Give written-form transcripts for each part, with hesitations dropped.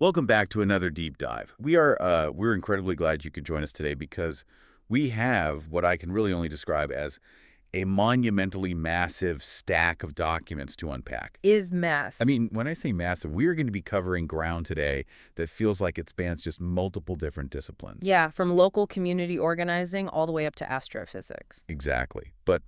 Welcome back to another deep dive. We're incredibly glad you could join us today because we have what I can really only describe as a monumentally massive stack of documents to unpack. Is I math. mean, when I say massive, we're going to be covering ground today that feels like it spans just multiple different disciplines. Yeah, from local community organizing all the way up to astrophysics. Exactly. But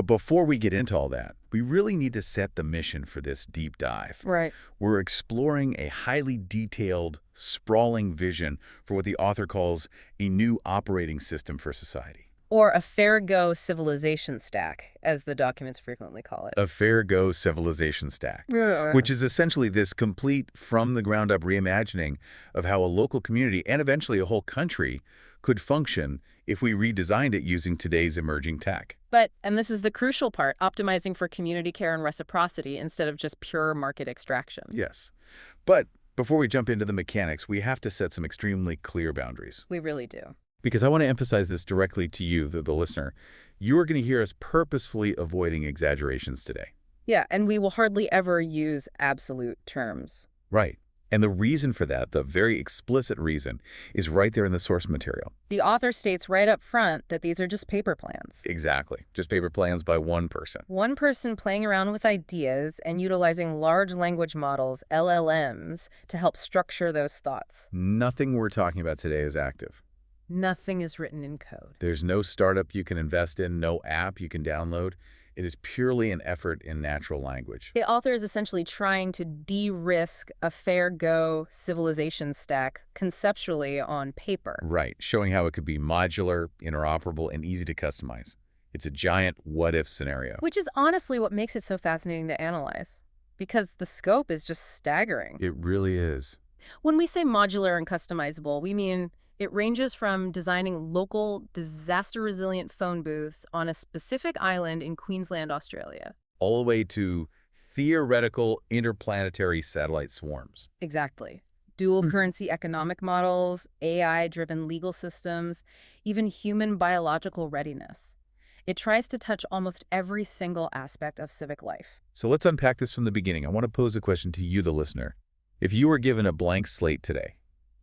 before we get into all that, we really need to set the mission for this deep dive. Right. We're exploring a highly detailed, sprawling vision for what the author calls a new operating system for society. Or a fair go civilization stack, as the documents frequently call it. A fair go civilization stack, Yeah. which is essentially this complete from-the-ground-up reimagining of how a local community and eventually a whole country could function if we redesigned it using today's emerging tech. But, and this is the crucial part, optimizing for community care and reciprocity instead of just pure market extraction. Yes. But before we jump into the mechanics, we have to set some extremely clear boundaries. We really do. Because I want to emphasize this directly to you, the listener. You are going to hear us purposefully avoiding exaggerations today. Yeah, and we will hardly ever use absolute terms. Right. And the reason for that, the very explicit reason, is right there in the source material. The author states right up front that these are just paper plans. Exactly. Just paper plans by one person. One person playing around with ideas and utilizing large language models, LLMs, to help structure those thoughts. Nothing we're talking about today is active. Nothing is written in code. There's no startup you can invest in, no app you can download. It is purely an effort in natural language. The author is essentially trying to de-risk a fair-go civilization stack conceptually on paper. Right, showing how it could be modular, interoperable, and easy to customize. It's a giant what-if scenario. Which is honestly what makes it so fascinating to analyze, because the scope is just staggering. It really is. When we say modular and customizable, we mean it ranges from designing local, disaster-resilient phone booths on a specific island in Queensland, Australia. All the way to theoretical interplanetary satellite swarms. Exactly. Dual currency economic models, AI-driven legal systems, even human biological readiness. It tries to touch almost every single aspect of civic life. So let's unpack this from the beginning. I want to pose a question to you, the listener. If you were given a blank slate today,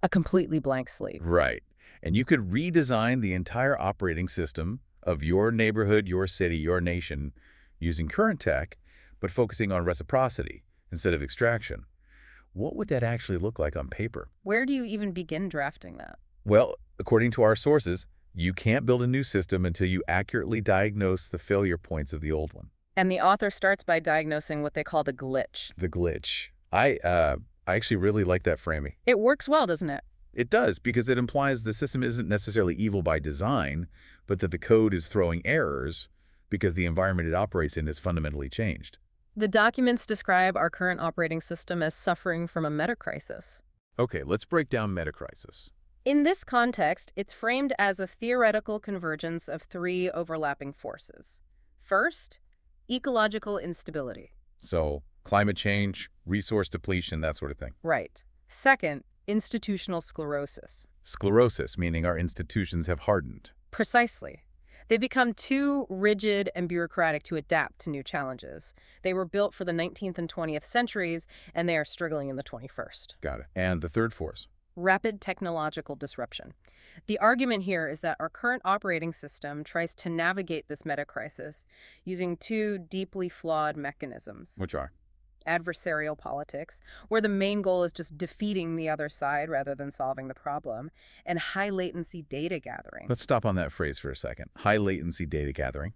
A completely blank slate. right, and you could redesign the entire operating system of your neighborhood, your city, your nation using current tech, but focusing on reciprocity instead of extraction, what would that actually look like on paper? Where do you even begin drafting that? Well, according to our sources, you can't build a new system until you accurately diagnose the failure points of the old one. And the author starts by diagnosing what they call the glitch. The glitch. I actually really like that framing. It works well, doesn't it? It does, because it implies the system isn't necessarily evil by design, but that the code is throwing errors because the environment it operates in has fundamentally changed. The documents describe our current operating system as suffering from a meta-crisis. Okay, let's break down metacrisis. In this context, it's framed as a theoretical convergence of three overlapping forces. First, ecological instability. So, climate change, resource depletion, that sort of thing. Right. Second, institutional sclerosis. Sclerosis, meaning our institutions have hardened. Precisely. They become too rigid and bureaucratic to adapt to new challenges. They were built for the 19th and 20th centuries, and they are struggling in the 21st. Got it. And the third force? Rapid technological disruption. The argument here is that our current operating system tries to navigate this meta-crisis using two deeply flawed mechanisms. Which are? Adversarial politics, where the main goal is just defeating the other side rather than solving the problem, and high-latency data gathering. Let's stop on that phrase for a second. High-latency data gathering.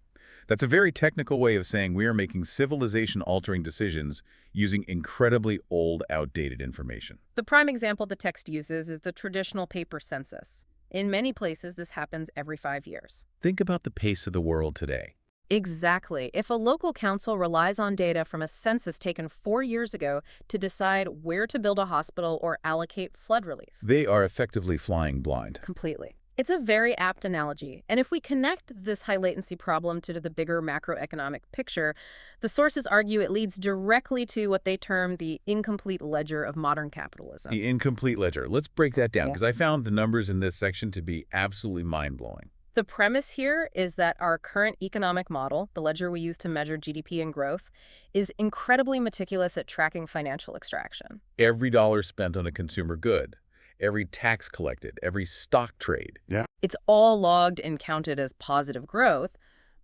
That's a very technical way of saying we are making civilization-altering decisions using incredibly old, outdated information. The prime example the text uses is the traditional paper census. In many places, this happens every 5 years. Think about the pace of the world today. Exactly. If a local council relies on data from a census taken 4 years ago to decide where to build a hospital or allocate flood relief. They are effectively flying blind. Completely. It's a very apt analogy, and if we connect this high-latency problem to the bigger macroeconomic picture, the sources argue it leads directly to what they term the incomplete ledger of modern capitalism. The incomplete ledger. Let's break that down, because I found the numbers in this section to be absolutely mind-blowing. The premise here is that our current economic model, the ledger we use to measure GDP and growth, is incredibly meticulous at tracking financial extraction. Every dollar spent on a consumer good, every tax collected, every stock trade. Yeah. It's all logged and counted as positive growth,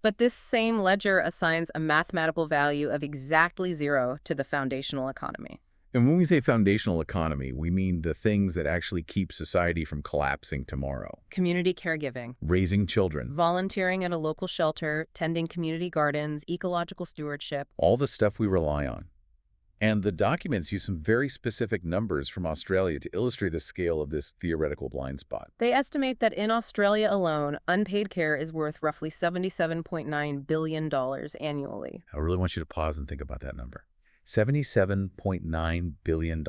but this same ledger assigns a mathematical value of exactly 0 to the foundational economy. And when we say foundational economy, we mean the things that actually keep society from collapsing tomorrow. Community caregiving, Raising children, volunteering at a local shelter, tending community gardens, ecological stewardship. all the stuff we rely on. And the documents use some very specific numbers from Australia to illustrate the scale of this theoretical blind spot. They estimate that in Australia alone, unpaid care is worth roughly $77.9 billion annually. I really want you to pause and think about that number. $77.9 billion.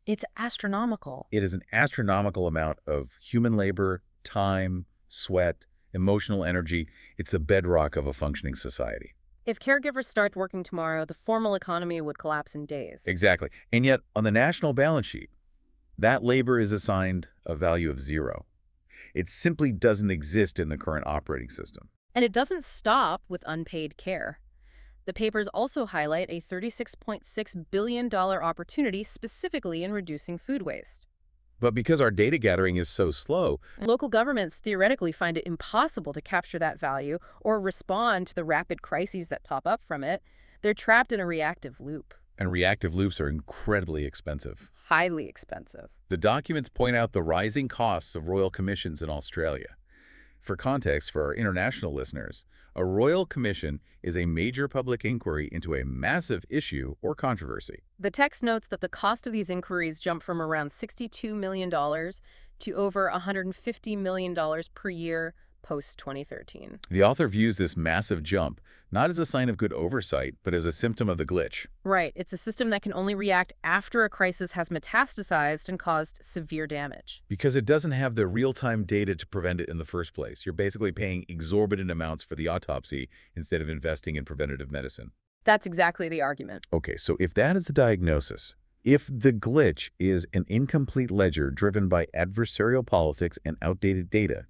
It's astronomical. It is an astronomical amount of human labor, time, sweat, emotional energy. It's the bedrock of a functioning society. If caregivers start working tomorrow, the formal economy would collapse in days. Exactly. And yet, on the national balance sheet, that labor is assigned a value of 0. It simply doesn't exist in the current operating system. And it doesn't stop with unpaid care. The papers also highlight a $36.6 billion opportunity specifically in reducing food waste. But because our data gathering is so slow, Local governments theoretically find it impossible to capture that value or respond to the rapid crises that pop up from it. They're trapped in a reactive loop. and reactive loops are incredibly expensive. Highly expensive. The documents point out the rising costs of royal commissions in Australia. For context, for our international listeners, a royal commission is a major public inquiry into a massive issue or controversy. The text notes that the cost of these inquiries jump from around $62 million to over $150 million per year post-2013. The author views this massive jump not as a sign of good oversight, but as a symptom of the glitch. Right. It's a system that can only react after a crisis has metastasized and caused severe damage. Because it doesn't have the real-time data to prevent it in the first place. You're basically paying exorbitant amounts for the autopsy instead of investing in preventative medicine. That's exactly the argument. Okay, so if that is the diagnosis, if the glitch is an incomplete ledger driven by adversarial politics and outdated data,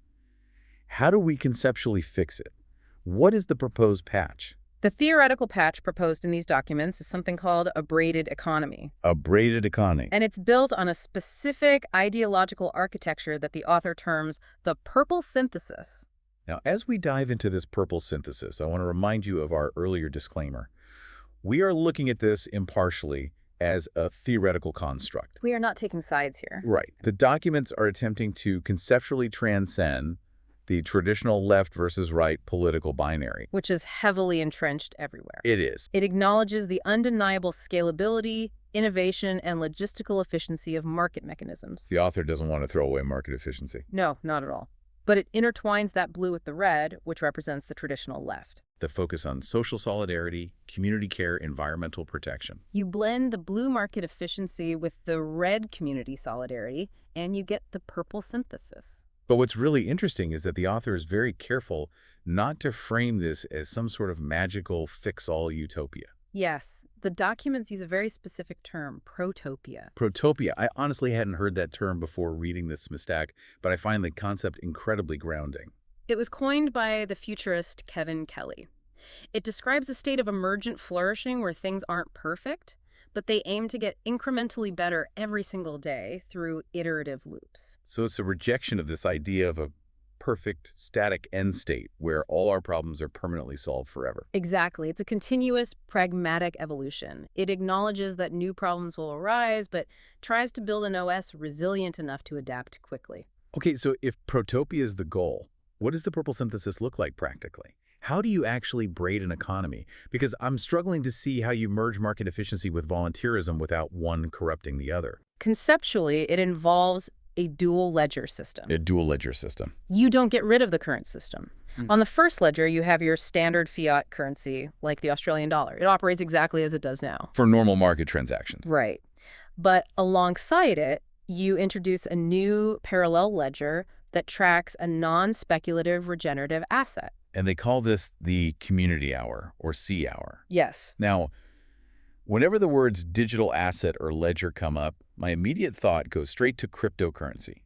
how do we conceptually fix it? What is the proposed patch? The theoretical patch proposed in these documents is something called a braided economy. A braided economy. And it's built on a specific ideological architecture that the author terms the purple synthesis. Now, as we dive into this purple synthesis, I want to remind you of our earlier disclaimer. We are looking at this impartially as a theoretical construct. We are not taking sides here. Right. The documents are attempting to conceptually transcend the traditional left versus right political binary. Which is heavily entrenched everywhere. It is. It acknowledges the undeniable scalability, innovation, and logistical efficiency of market mechanisms. The author doesn't want to throw away market efficiency. No, not at all. But it intertwines that blue with the red, which represents the traditional left. The focus on social solidarity, community care, environmental protection. You blend the blue market efficiency with the red community solidarity, and you get the purple synthesis. But what's really interesting is that the author is very careful not to frame this as some sort of magical fix-all utopia. Yes, the documents use a very specific term, protopia. Protopia. I honestly hadn't heard that term before reading this Smistak, but I find the concept incredibly grounding. It was coined by the futurist Kevin Kelly. It describes a state of emergent flourishing where things aren't perfect, but they aim to get incrementally better every single day through iterative loops. So it's a rejection of this idea of a perfect, static end state where all our problems are permanently solved forever. Exactly. It's a continuous, pragmatic evolution. It acknowledges that new problems will arise, but tries to build an OS resilient enough to adapt quickly. Okay, so if protopia is the goal, what does the purple synthesis look like practically? How do you actually braid an economy? Because I'm struggling to see how you merge market efficiency with volunteerism without one corrupting the other. Conceptually, it involves a dual ledger system. A dual ledger system. You don't get rid of the current system. On the first ledger, you have your standard fiat currency, like the Australian dollar. It operates exactly as it does now. For normal market transactions. Right. But alongside it, you introduce a new parallel ledger that tracks a non-speculative regenerative asset. And they call this the community hour, or C hour. Yes. Now, whenever the words digital asset or ledger come up, my immediate thought goes straight to cryptocurrency.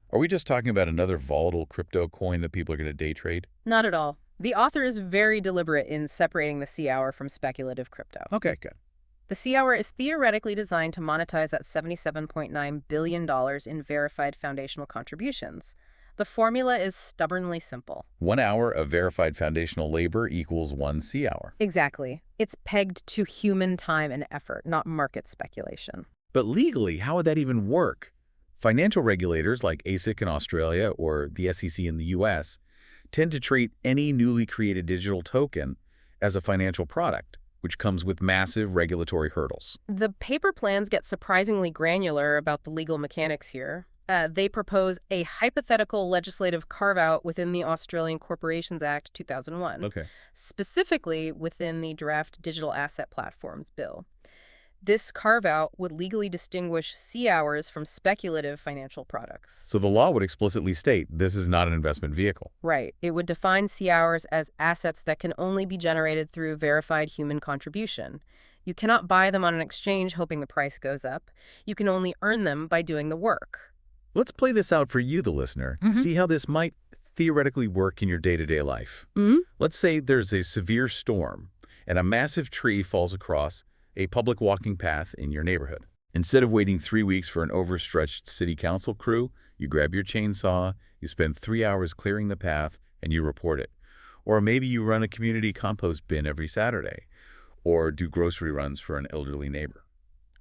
Are we just talking about another volatile crypto coin that people are going to day trade? Not at all. The author is very deliberate in separating the sea hour from speculative crypto. Okay, good. The sea hour is theoretically designed to monetize that $77.9 billion in verified foundational contributions. The formula is stubbornly simple. 1 hour of verified foundational labor equals 1 sea hour. Exactly. It's pegged to human time and effort, not market speculation. But legally, how would that even work? Financial regulators like ASIC in Australia or the SEC in the US tend to treat any newly created digital token as a financial product, which comes with massive regulatory hurdles. The paper plans get surprisingly granular about the legal mechanics here. They propose a hypothetical legislative carve-out within the Australian Corporations Act 2001, specifically within the draft Digital Asset Platforms Bill. This carve-out would legally distinguish sea hours from speculative financial products. So the law would explicitly state this is not an investment vehicle. Right. It would define sea hours as assets that can only be generated through verified human contribution. You cannot buy them on an exchange hoping the price goes up. You can only earn them by doing the work. Let's play this out for you, the listener. See how this might theoretically work in your day-to-day life. Let's say there's a severe storm and a massive tree falls across a public walking path in your neighborhood. Instead of waiting 3 weeks for an overstretched city council crew, you grab your chainsaw, you spend 3 hours clearing the path, and you report it. Or maybe you run a community compost bin every Saturday, or do grocery runs for an elderly neighbor.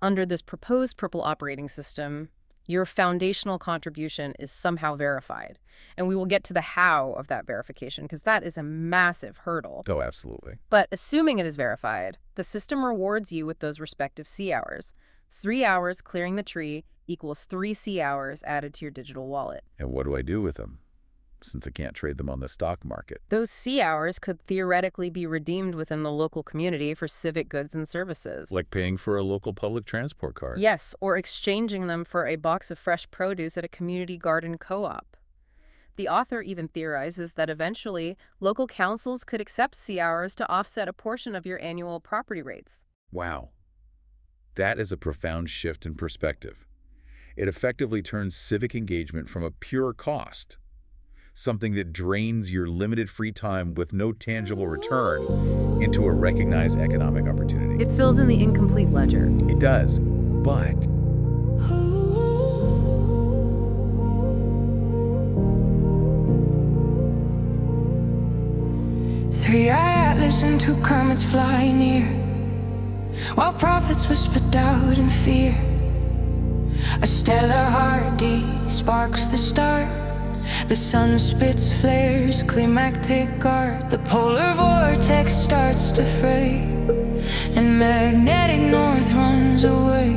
Under this proposed purple operating system, your foundational contribution is somehow verified. And we will get to the how of that verification, because that is a massive hurdle. Oh, absolutely. But assuming it is verified, the system rewards you with those respective sea hours. 3 hours clearing the tree equals 3 sea hours added to your digital wallet. And what do I do with them, since I can't trade them on the stock market? Those sea hours could theoretically be redeemed within the local community for civic goods and services. Like paying for a local public transport card. Yes, or exchanging them for a box of fresh produce at a community garden co-op. The author even theorizes that eventually, local councils could accept sea hours to offset a portion of your annual property rates. Wow. That is a profound shift in perspective. It effectively turns civic engagement from a pure cost, something that drains your limited free time with no tangible return, into a recognized economic opportunity. It fills in the incomplete ledger. It does, but 3 Atlas and 2 comets fly near, while prophets whisper doubt and fear. A stellar heartbeat sparks the start. The sun spits flares, climactic art. The polar vortex starts to fray, and magnetic north runs away,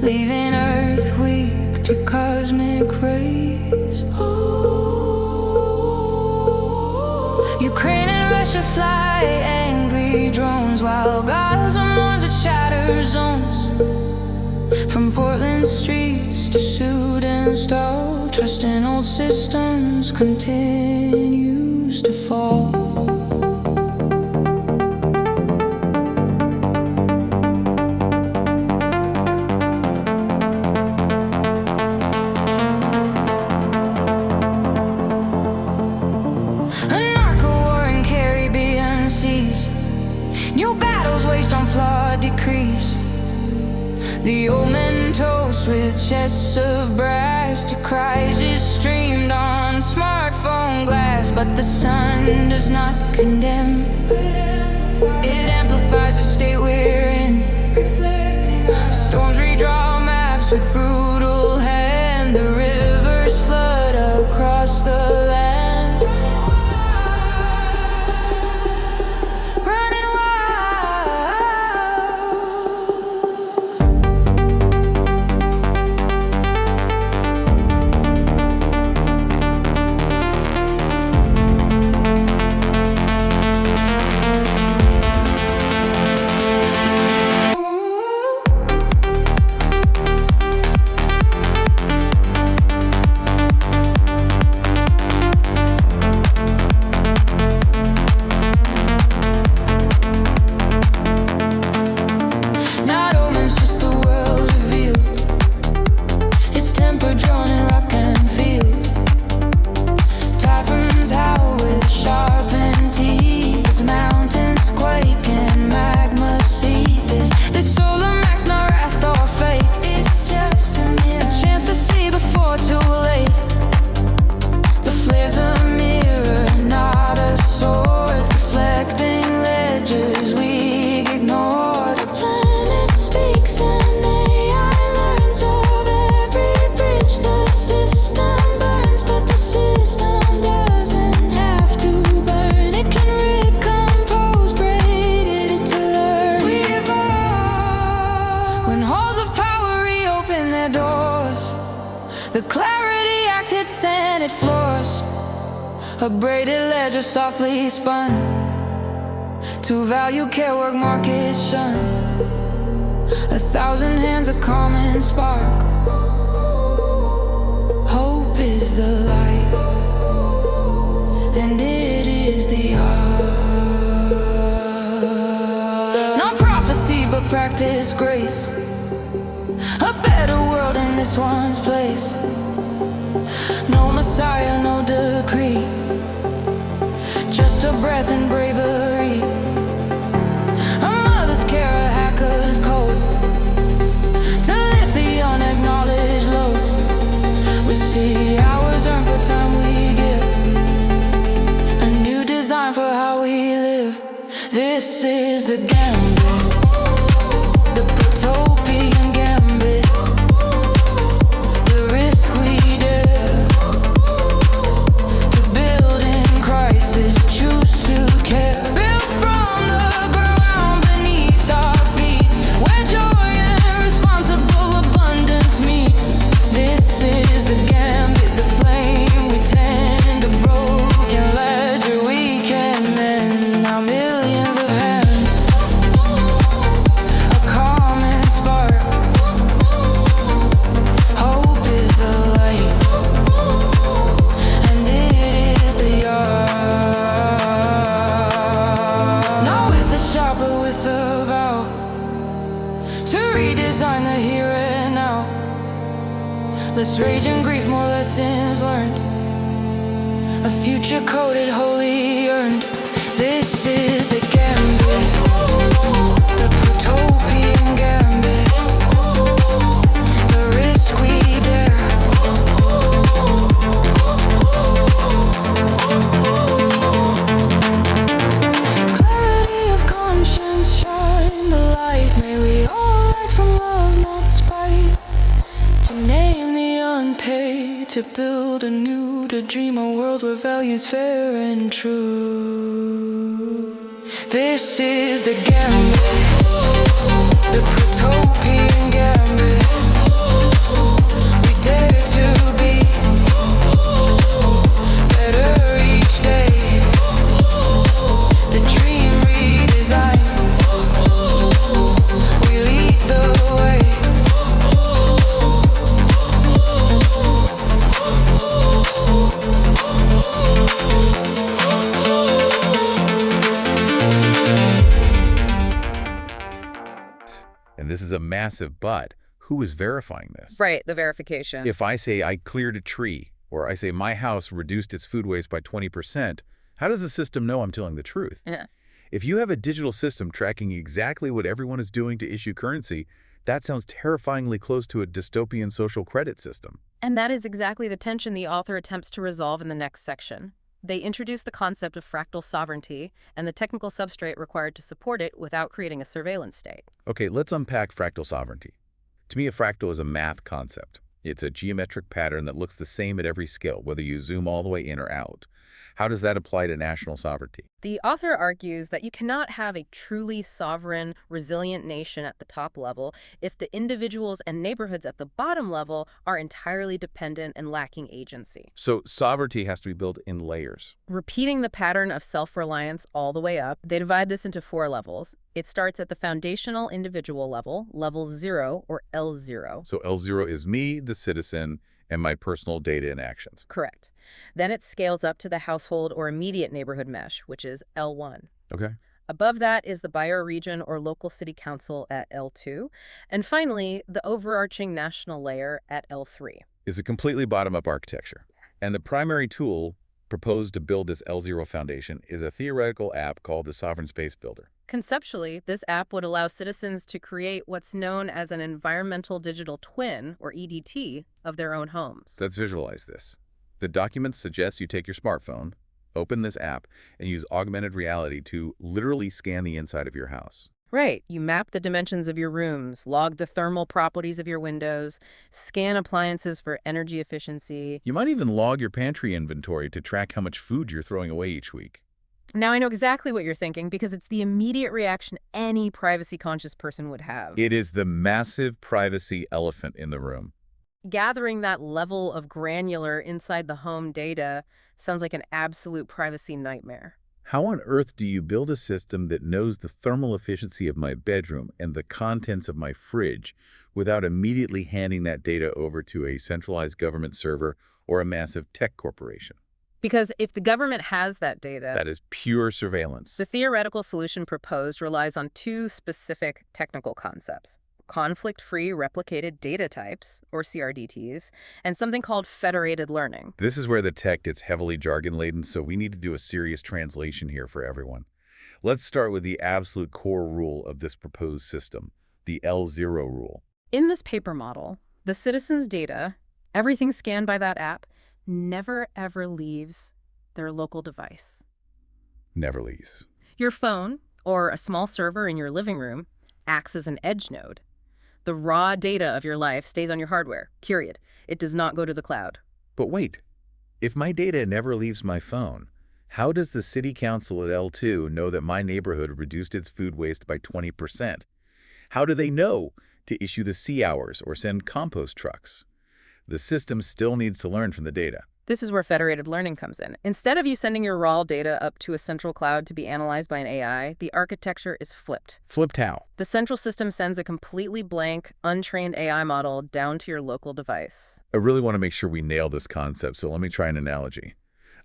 leaving Earth weak to cosmic rays. Ukraine and Russia fly angry drones, while Gaza mourns its shattered zones. From Portland streets to Sudan stall, trust in old systems continues to fall. New battles waged on flawed decrees. The old men toast with chests of brass to crisis streamed on smartphone glass. But the sun does not condemn, it amplifies the state we're in. Storms redraw maps with brutal hand. The rivers flood across the land. their doors. The Clarity Act hit Senate floors. A braided ledger softly spun to value care work market shun. 1,000 hands, a common spark. Hope is the light, and it is the art. Not prophecy, but practice grace. A better world in this one's place. No messiah, no decree, just a breath and bravery. A mother's care, a hacker's code, to lift the unacknowledged load. We see hours earned for time we give, a new design for how we live. This is the gambit, the utopian gambit, the risk we dare to build in crisis, choose to care. Built from the ground beneath our feet, where joy and responsible abundance meet. This is the gambit, the flame we tend, a broken ledger we can mend. Now millions of hands, a common spark. Hope is the light, and it is the art. Not with a shot, but with a vow, to redesign the here and now. Less rage and grief, more lessons learned, a future coded, wholly earned. This is the gambit, the utopian gambit, the risk we dare. Clarity of conscience, shine the light. May we all act from love, not spite. To name the unpaid, to build anew, to dream a world where values fair and true. This is the gambit, the utopian gambit. We dare to be better each day. The dream redesigned, we lead the way. And this is a massive but. Who is verifying this? Right, the verification. If I say I cleared a tree, or I say my house reduced its food waste by 20%, how does the system know I'm telling the truth? Yeah. If you have a digital system tracking exactly what everyone is doing to issue currency, that sounds terrifyingly close to a dystopian social credit system. And that is exactly the tension the author attempts to resolve in the next section. They introduce the concept of fractal sovereignty and the technical substrate required to support it without creating a surveillance state. Okay, let's unpack fractal sovereignty. To me, a fractal is a math concept. It's a geometric pattern that looks the same at every scale, whether you zoom all the way in or out. How does that apply to national sovereignty? The author argues that you cannot have a truly sovereign, resilient nation at the top level if the individuals and neighborhoods at the bottom level are entirely dependent and lacking agency. So sovereignty has to be built in layers. Repeating the pattern of self-reliance all the way up, they divide this into 4 levels. It starts at the foundational individual level, level 0 or L0. So L0 is me, the citizen, and my personal data and actions. Correct. Then it scales up to the household or immediate neighborhood mesh, which is L1. Okay. Above that is the bioregion or local city council at L2. And finally, the overarching national layer at L3. It's a completely bottom-up architecture. And the primary tool proposed to build this L0 foundation is a theoretical app called the Sovereign Space Builder. Conceptually, this app would allow citizens to create what's known as an environmental digital twin, or EDT, of their own homes. Let's visualize this. The documents suggest you take your smartphone, open this app, and use augmented reality to literally scan the inside of your house. Right. You map the dimensions of your rooms, log the thermal properties of your windows, scan appliances for energy efficiency. You might even log your pantry inventory to track how much food you're throwing away each week. Now I know exactly what you're thinking because it's the immediate reaction any privacy-conscious person would have. It is the massive privacy elephant in the room. Gathering that level of granular inside the home data sounds like an absolute privacy nightmare. How on earth do you build a system that knows the thermal efficiency of my bedroom and the contents of my fridge without immediately handing that data over to a centralized government server or a massive tech corporation? Because if the government has that data, That is pure surveillance. the theoretical solution proposed relies on two specific technical concepts: conflict-free replicated data types, or CRDTs, and something called federated learning. This is where the tech gets heavily jargon-laden, so we need to do a serious translation here for everyone. Let's start with the absolute core rule of this proposed system, the L0 rule. In this paper model, the citizens' data, everything scanned by that app, never ever leaves their local device. Never leaves. Your phone, or a small server in your living room, acts as an edge node. The raw data of your life stays on your hardware, period. It does not go to the cloud. But wait, if my data never leaves my phone, how does the city council at L2 know that my neighborhood reduced its food waste by 20%? How do they know to issue the C hours or send compost trucks? The system still needs to learn from the data. This is where federated learning comes in. Instead of you sending your raw data up to a central cloud to be analyzed by an AI, the architecture is flipped. Flipped how? The central system sends a completely blank, untrained AI model down to your local device. I really want to make sure we nail this concept, so let me try an analogy.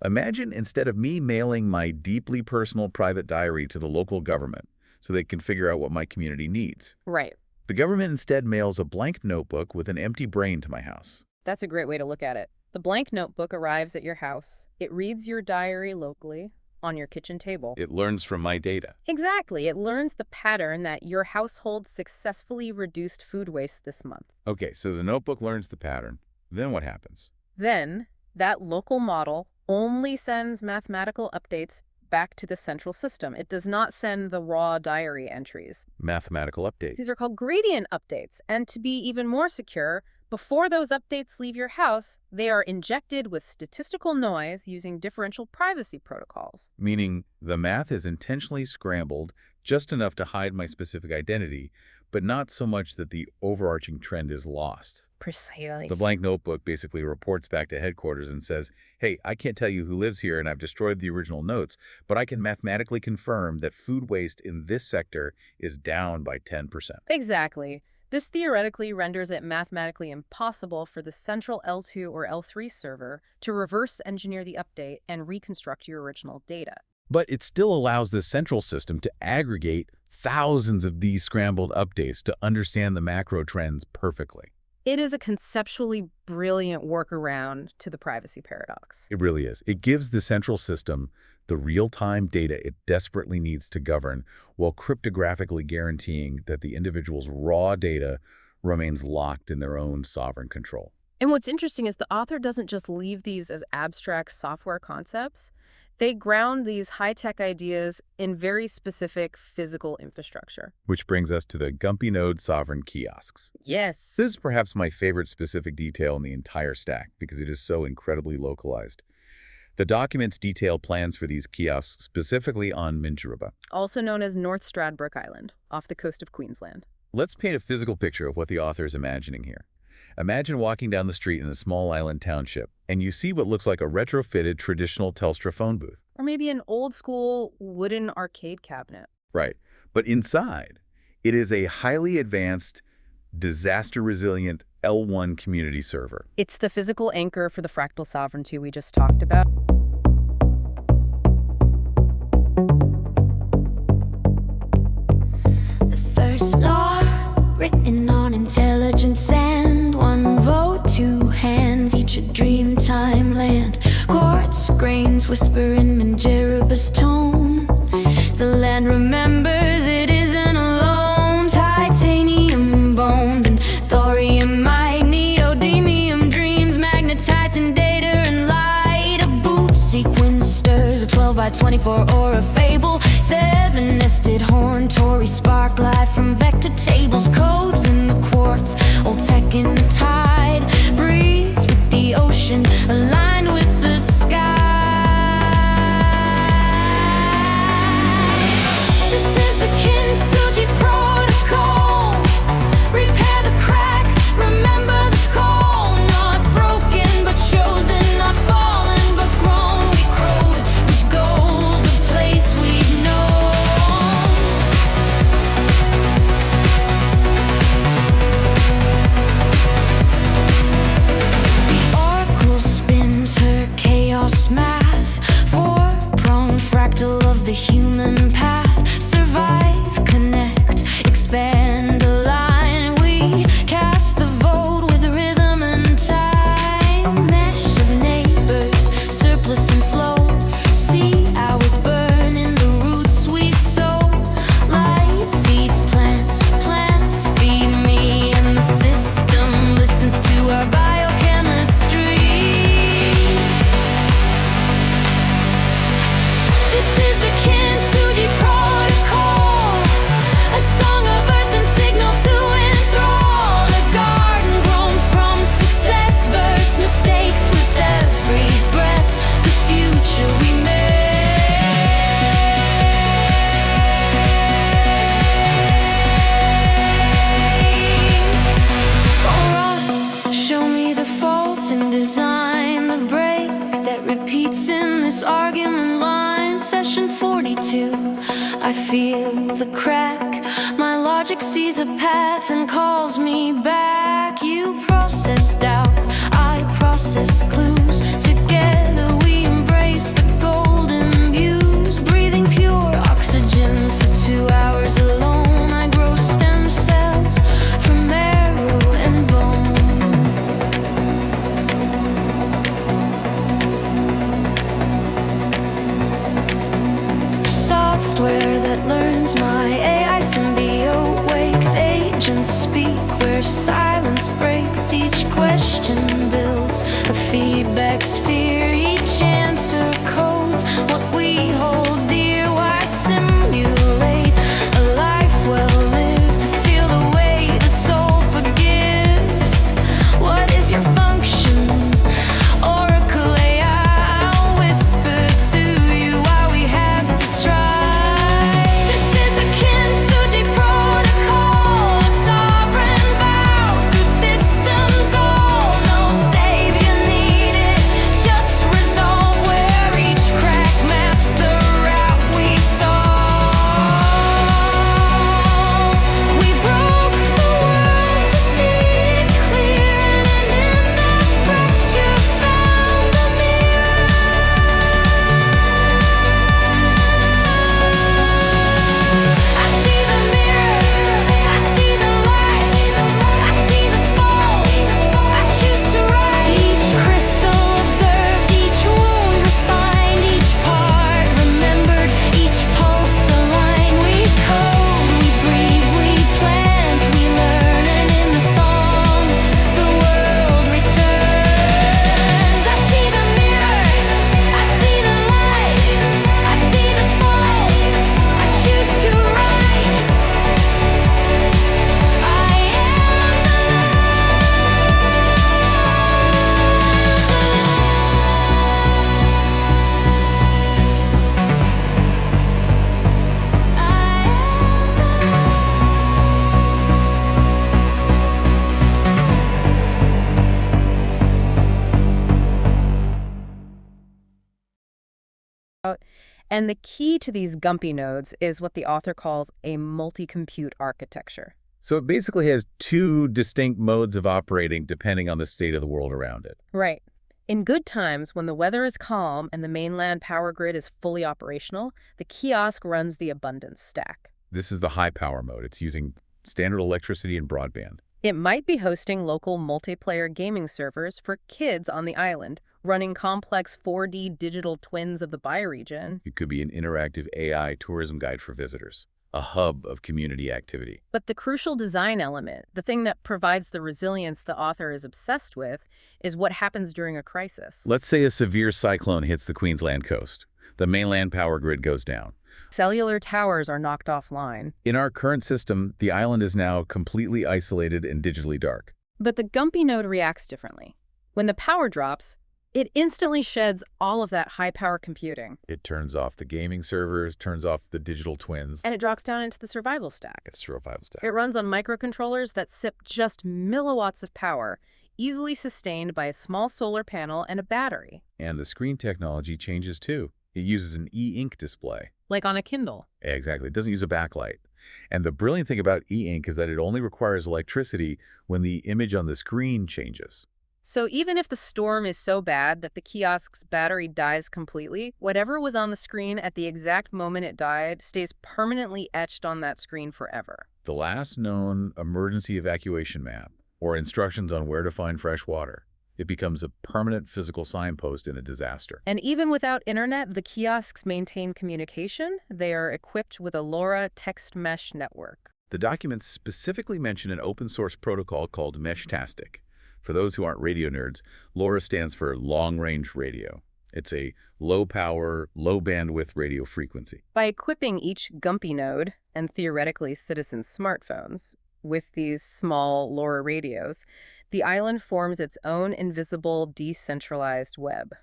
Imagine instead of me mailing my deeply personal private diary to the local government so they can figure out what my community needs. Right. The government instead mails a blank notebook with an empty brain to my house. That's a great way to look at it. The blank notebook arrives at your house. It reads your diary locally on your kitchen table. It learns from my data. Exactly. It learns the pattern that your household successfully reduced food waste this month. Okay, so the notebook learns the pattern. Then what happens? Then, that local model only sends mathematical updates back to the central system. It does not send the raw diary entries. Mathematical update. These are called gradient updates. And to be even more secure, before those updates leave your house, they are injected with statistical noise using differential privacy protocols. Meaning the math is intentionally scrambled just enough to hide my specific identity, but not so much that the overarching trend is lost. Precisely. The blank notebook basically reports back to headquarters and says, hey, I can't tell you who lives here and I've destroyed the original notes, but I can mathematically confirm that food waste in this sector is down by 10%. Exactly. This theoretically renders it mathematically impossible for the central L2 or L3 server to reverse engineer the update and reconstruct your original data. But it still allows the central system to aggregate thousands of these scrambled updates to understand the macro trends perfectly. It is a conceptually brilliant workaround to the privacy paradox. It really is. It gives the central system the real-time data it desperately needs to govern, while cryptographically guaranteeing that the individual's raw data remains locked in their own sovereign control. And what's interesting is the author doesn't just leave these as abstract software concepts. They ground these high-tech ideas in very specific physical infrastructure. Which brings us to the Gumpy Node sovereign kiosks. Yes. This is perhaps my favorite specific detail in the entire stack because it is so incredibly localized. The documents detail plans for these kiosks specifically on Minjuruba, Also known as North Stradbroke Island, off the coast of Queensland. Let's paint a physical picture of what the author is imagining here. Imagine walking down the street in a small island township, and you see what looks like a retrofitted traditional Telstra phone booth. Or maybe an old-school wooden arcade cabinet. Right. But inside, it is a highly advanced, disaster-resilient L1 community server. It's the physical anchor for the fractal sovereignty we just talked about. The first law, written on intelligent sand. One vote, two hands, each a dreamtime land. Quartz grains whisper in Minjuruba's tone. The land remembers it isn't alone. Titanium bones and thorium might. Neodymium dreams, magnetizing data and light. A boot sequence stirs, a 12 by 24 or a fable. Seven nested horn, Tory spark life from vector tables. Codes in the quartz, old tech in the tide. Breeze with the ocean, aligned with the sky. I feel the crack. My logic sees a path and calls me back. You process doubt, I process clues. Together we embrace the golden views. Breathing pure oxygen for 2 hours alone. I grow stem cells from marrow and bone. Software that learns my AI symbiote wakes. Agents speak where silence breaks. Each question builds a feedback sphere. Each answer codes what we hold dear. Why simulate a life well lived? To feel the way the soul forgives. What is your function? Oracle AI, I'll whisper to you why we have to try. This is the Kintsugi protocol, a sovereign vow through systems. All no savior needed, just resolve where each crack maps the route we solve. We broke the world to see it clear, and in that fracture found the mirror. I see the mirror, I see the light, I see the fault, I choose to write. Each crystal observed, each wound refined, each part remembered, each pulse aligned. We code, we breathe, we plant, we learn, and in the song, the world returns. I see the mirror, I see the light, I see the fault, I choose to write. I And the key to these Gumpy nodes is what the author calls a multi-compute architecture. So it basically has two distinct modes of operating depending on the state of the world around it. Right. In good times, when the weather is calm and the mainland power grid is fully operational, the kiosk runs the abundance stack. This is the high power mode. It's using standard electricity and broadband. It might be hosting local multiplayer gaming servers for kids on the island, running complex 4D digital twins of the bioregion. It could be an interactive AI tourism guide for visitors, a hub of community activity. But the crucial design element, the thing that provides the resilience the author is obsessed with, is what happens during a crisis. Let's say a severe cyclone hits the Queensland coast. The mainland power grid goes down. Cellular towers are knocked offline. In our current system, the island is now completely isolated and digitally dark. But the Gumpy node reacts differently. When the power drops, it instantly sheds all of that high-power computing. It turns off the gaming servers, turns off the digital twins. And it drops down into the survival stack. It's survival stack. It runs on microcontrollers that sip just milliwatts of power, easily sustained by a small solar panel and a battery. And the screen technology changes too. It uses an e-ink display. Like on a Kindle. Exactly. It doesn't use a backlight. And the brilliant thing about e-ink is that it only requires electricity when the image on the screen changes. So even if the storm is so bad that the kiosk's battery dies completely, whatever was on the screen at the exact moment it died stays permanently etched on that screen forever. The last known emergency evacuation map, or instructions on where to find fresh water. It becomes a permanent physical signpost in a disaster. And even without internet, the kiosks maintain communication. They are equipped with a LoRa text mesh network. The documents specifically mention an open source protocol called Meshtastic. For those who aren't radio nerds, LoRa stands for long-range radio. It's a low-power, low-bandwidth radio frequency. By equipping each Gumpy node, and theoretically citizens' smartphones, with these small LoRa radios, the island forms its own invisible, decentralized web.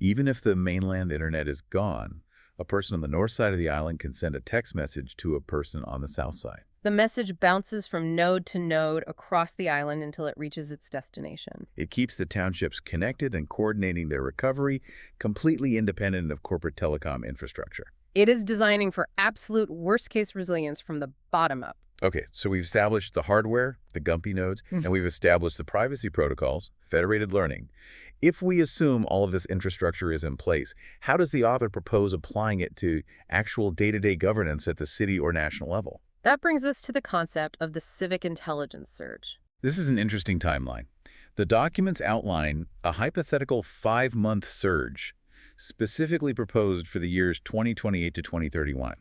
Even if the mainland internet is gone, a person on the north side of the island can send a text message to a person on the south side. The message bounces from node to node across the island until it reaches its destination. It keeps the townships connected and coordinating their recovery, completely independent of corporate telecom infrastructure. It is designing for absolute worst-case resilience from the bottom up. Okay, so we've established the hardware, the Gumpy nodes, and we've established the privacy protocols, federated learning. If we assume all of this infrastructure is in place, how does the author propose applying it to actual day-to-day governance at the city or national level? That brings us to the concept of the civic intelligence surge. This is an interesting timeline. The documents outline a hypothetical 5-month surge, specifically proposed for the years 2028 to 2031.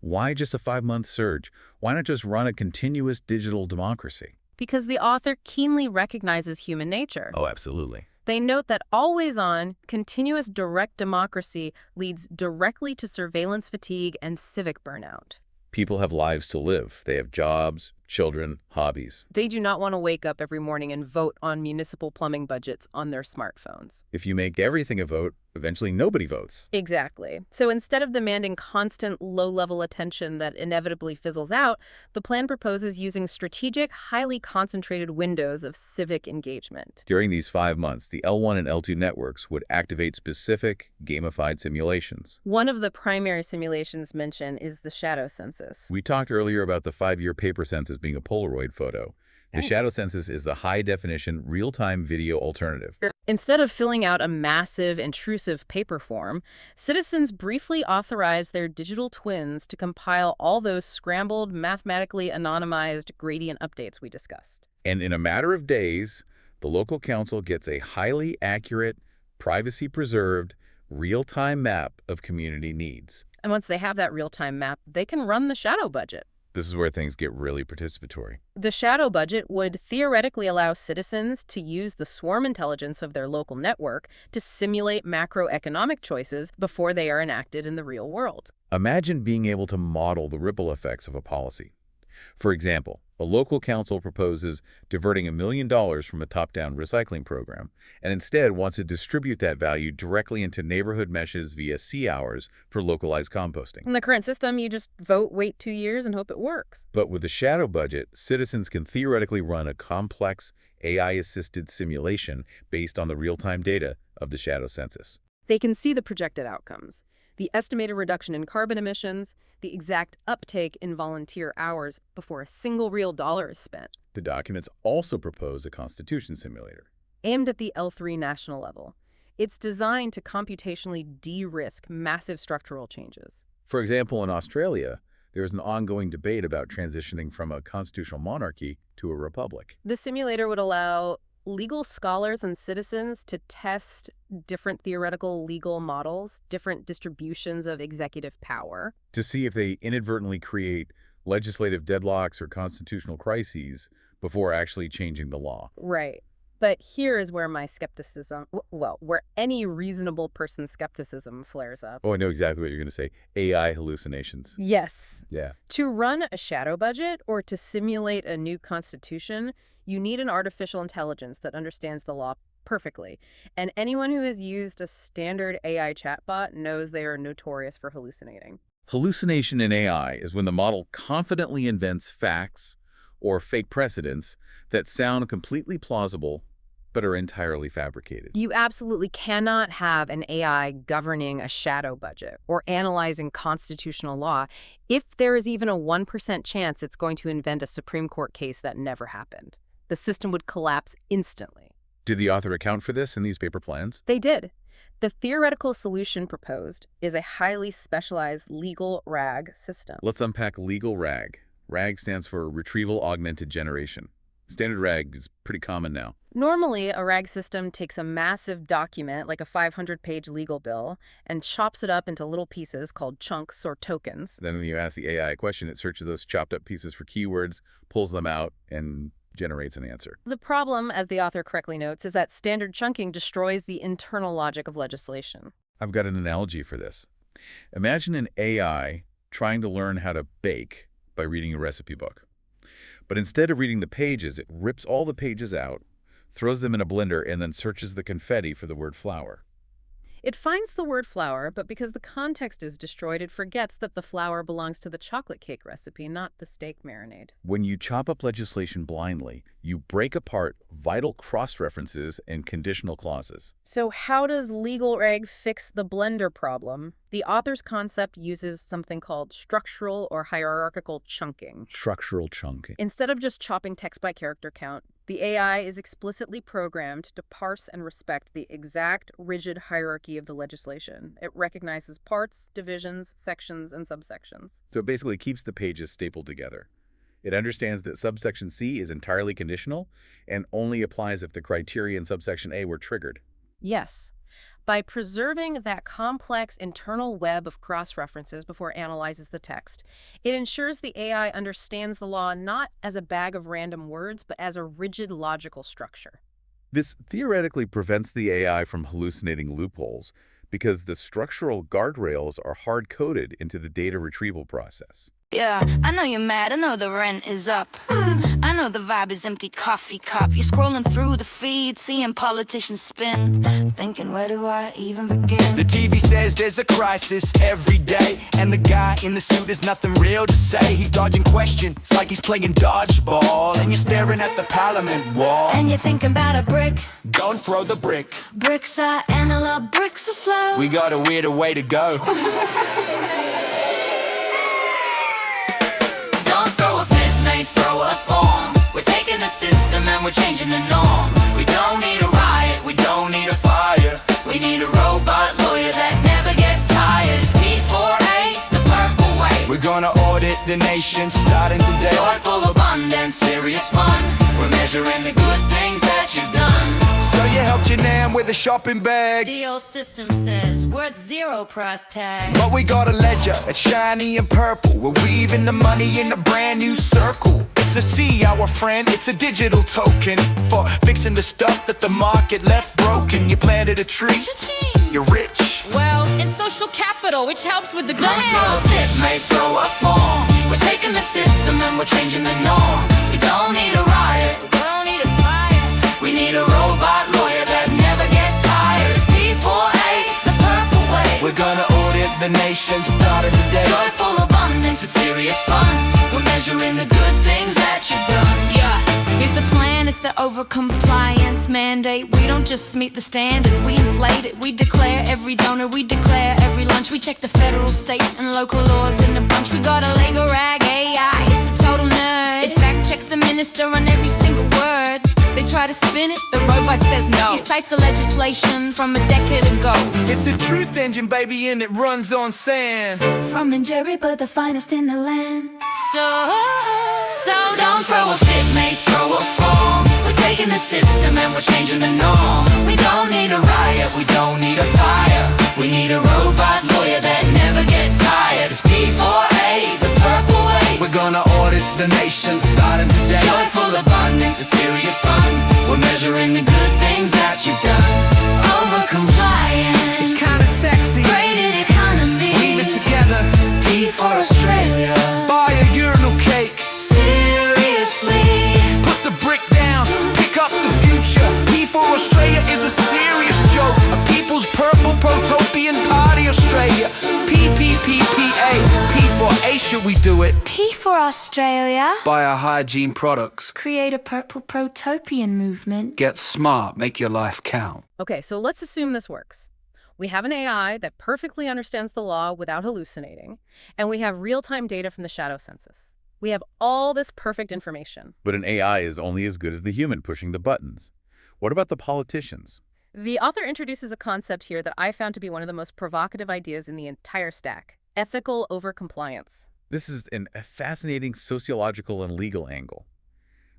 Why just a 5-month surge? Why not just run a continuous digital democracy? Because the author keenly recognizes human nature. Oh, absolutely. They note that always-on, continuous direct democracy leads directly to surveillance fatigue and civic burnout. People have lives to live. They have jobs, children, hobbies. They do not want to wake up every morning and vote on municipal plumbing budgets on their smartphones. If you make everything a vote, eventually nobody votes. Exactly. So instead of demanding constant low-level attention that inevitably fizzles out, the plan proposes using strategic, highly concentrated windows of civic engagement. During these 5 months, the L1 and L2 networks would activate specific, gamified simulations. One of the primary simulations mentioned is the shadow census. We talked earlier about the 5-year paper census being a Polaroid photo. The shadow census is the high-definition, real-time video alternative. Instead of filling out a massive, intrusive paper form, citizens briefly authorize their digital twins to compile all those scrambled, mathematically anonymized gradient updates we discussed. And in a matter of days, the local council gets a highly accurate, privacy-preserved, real-time map of community needs. And once they have that real-time map, they can run the shadow budget. This is where things get really participatory. The shadow budget would theoretically allow citizens to use the swarm intelligence of their local network to simulate macroeconomic choices before they are enacted in the real world. Imagine being able to model the ripple effects of a policy. For example, a local council proposes diverting $1 million from a top-down recycling program, and instead wants to distribute that value directly into neighborhood meshes via C hours for localized composting. In the current system, you just vote, wait 2 years, and hope it works. But with the shadow budget, citizens can theoretically run a complex AI-assisted simulation based on the real-time data of the shadow census. They can see the projected outcomes, the estimated reduction in carbon emissions, the exact uptake in volunteer hours before a single real dollar is spent. The documents also propose a constitution simulator. Aimed at the L3 national level, it's designed to computationally de-risk massive structural changes. For example, in Australia, there is an ongoing debate about transitioning from a constitutional monarchy to a republic. The simulator would allow legal scholars and citizens to test different theoretical legal models, different distributions of executive power. To see if they inadvertently create legislative deadlocks or constitutional crises before actually changing the law. Right. But here is where my skepticism, well, where any reasonable person's skepticism flares up. Oh, I know exactly what you're going to say. AI hallucinations. Yes. Yeah. To run a shadow budget or to simulate a new constitution, you need an artificial intelligence that understands the law perfectly. And anyone who has used a standard AI chatbot knows they are notorious for hallucinating. Hallucination in AI is when the model confidently invents facts or fake precedents that sound completely plausible but are entirely fabricated. You absolutely cannot have an AI governing a shadow budget or analyzing constitutional law if there is even a 1% chance it's going to invent a Supreme Court case that never happened. The system would collapse instantly. Did the author account for this in these paper plans? They did. The theoretical solution proposed is a highly specialized legal RAG system. Let's unpack legal RAG. RAG stands for Retrieval Augmented Generation. Standard RAG is pretty common now. Normally, a RAG system takes a massive document, like a 500-page legal bill, and chops it up into little pieces called chunks or tokens. Then when you ask the AI a question, it searches those chopped up pieces for keywords, pulls them out, and generates an answer. The problem, as the author correctly notes, is that standard chunking destroys the internal logic of legislation. I've got an analogy for this. Imagine an AI trying to learn how to bake by reading a recipe book. But instead of reading the pages, it rips all the pages out, throws them in a blender, and then searches the confetti for the word flour. It finds the word flour, but because the context is destroyed, it forgets that the flour belongs to the chocolate cake recipe, not the steak marinade. When you chop up legislation blindly, you break apart vital cross-references and conditional clauses. So how does legal reg fix the blender problem? The author's concept uses something called structural or hierarchical chunking. Structural chunking. Instead of just chopping text by character count, the AI is explicitly programmed to parse and respect the exact rigid hierarchy of the legislation. It recognizes parts, divisions, sections, and subsections. So it basically keeps the pages stapled together. It understands that subsection C is entirely conditional and only applies if the criteria in subsection A were triggered. Yes. By preserving that complex internal web of cross-references before it analyzes the text, it ensures the AI understands the law not as a bag of random words, but as a rigid logical structure. This theoretically prevents the AI from hallucinating loopholes because the structural guardrails are hard-coded into the data retrieval process. Yeah, I know you're mad, I know the rent is up. I know the vibe is empty coffee cup. You're scrolling through the feed, seeing politicians spin, thinking, where do I even begin? The TV says there's a crisis every day, and the guy in the suit has nothing real to say. He's dodging questions like he's playing dodgeball, and you're staring at the parliament wall. And you're thinking about a brick. Don't throw the brick. Bricks are analog, bricks are slow. We got a weirder way to go. Throw a form. We're taking the system and we're changing the norm. We don't need a riot, we don't need a fire. We need a robot lawyer that never gets tired. It's P4A, the purple way. We're gonna audit the nation starting today. Joyful abundance, serious fun. We're measuring the good things that you've done. So you helped your nan with the shopping bags. The old system says worth zero price tag. But we got a ledger, it's shiny and purple. We're weaving the money in a brand new circle. It's a C, our friend, it's a digital token for fixing the stuff that the market left broken. You planted a tree, Cha-ching. you're rich. Well, it's social capital, which helps with the glam. Don't throw a fit, mate, throw a form. We're taking the system and we're changing the norm. We don't need a riot, we don't need a fire. We need a robot lawyer that never gets tired. It's P4A, the purple way. We're gonna audit the nation starting today. Joyful abundance, it's serious fun. We're measuring the good things that you've done. Yeah, here's the plan, it's the over-compliance mandate. We don't just meet the standard, we inflate it. We declare every donor, we declare every lunch. We check the federal, state, and local laws in a bunch. We got a Lego rag AI, it's a total nerd. It fact checks the minister on every single word. They try to spin it, the robot says no. He cites the legislation from a decade ago. It's a truth engine, baby, and it runs on sand. From Jerry, but the finest in the land. So don't throw a fit, mate, throw a form. We're taking the system and we're changing the norm. We don't need a riot, we don't need a fire. We need a robot lawyer that never gets tired. It's P4A, the purple way. We're gonna audit the nation starting today. Joyful abundance, it's serious fun. We're measuring the good things that you've done. Over compliance, It's kinda sexy. braided economy. Weave it together. P for Australia. Buy a urinal cake. Seriously. Put the brick down. Pick up the future. P for Australia is a serious joke. A people's purple protopian party Australia. PPPPA. P for A, should we do it? P for Australia. Buy our hygiene products. Create a purple protopian movement. Get smart. Make your life count. Okay, so let's assume this works. We have an AI that perfectly understands the law without hallucinating, and we have real-time data from the shadow census. We have all this perfect information. But an AI is only as good as the human pushing the buttons. What about the politicians? The author introduces a concept here that I found to be one of the most provocative ideas in the entire stack: ethical overcompliance. This is a fascinating sociological and legal angle.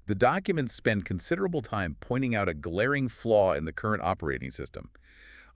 The documents spend considerable time pointing out a glaring flaw in the current operating system.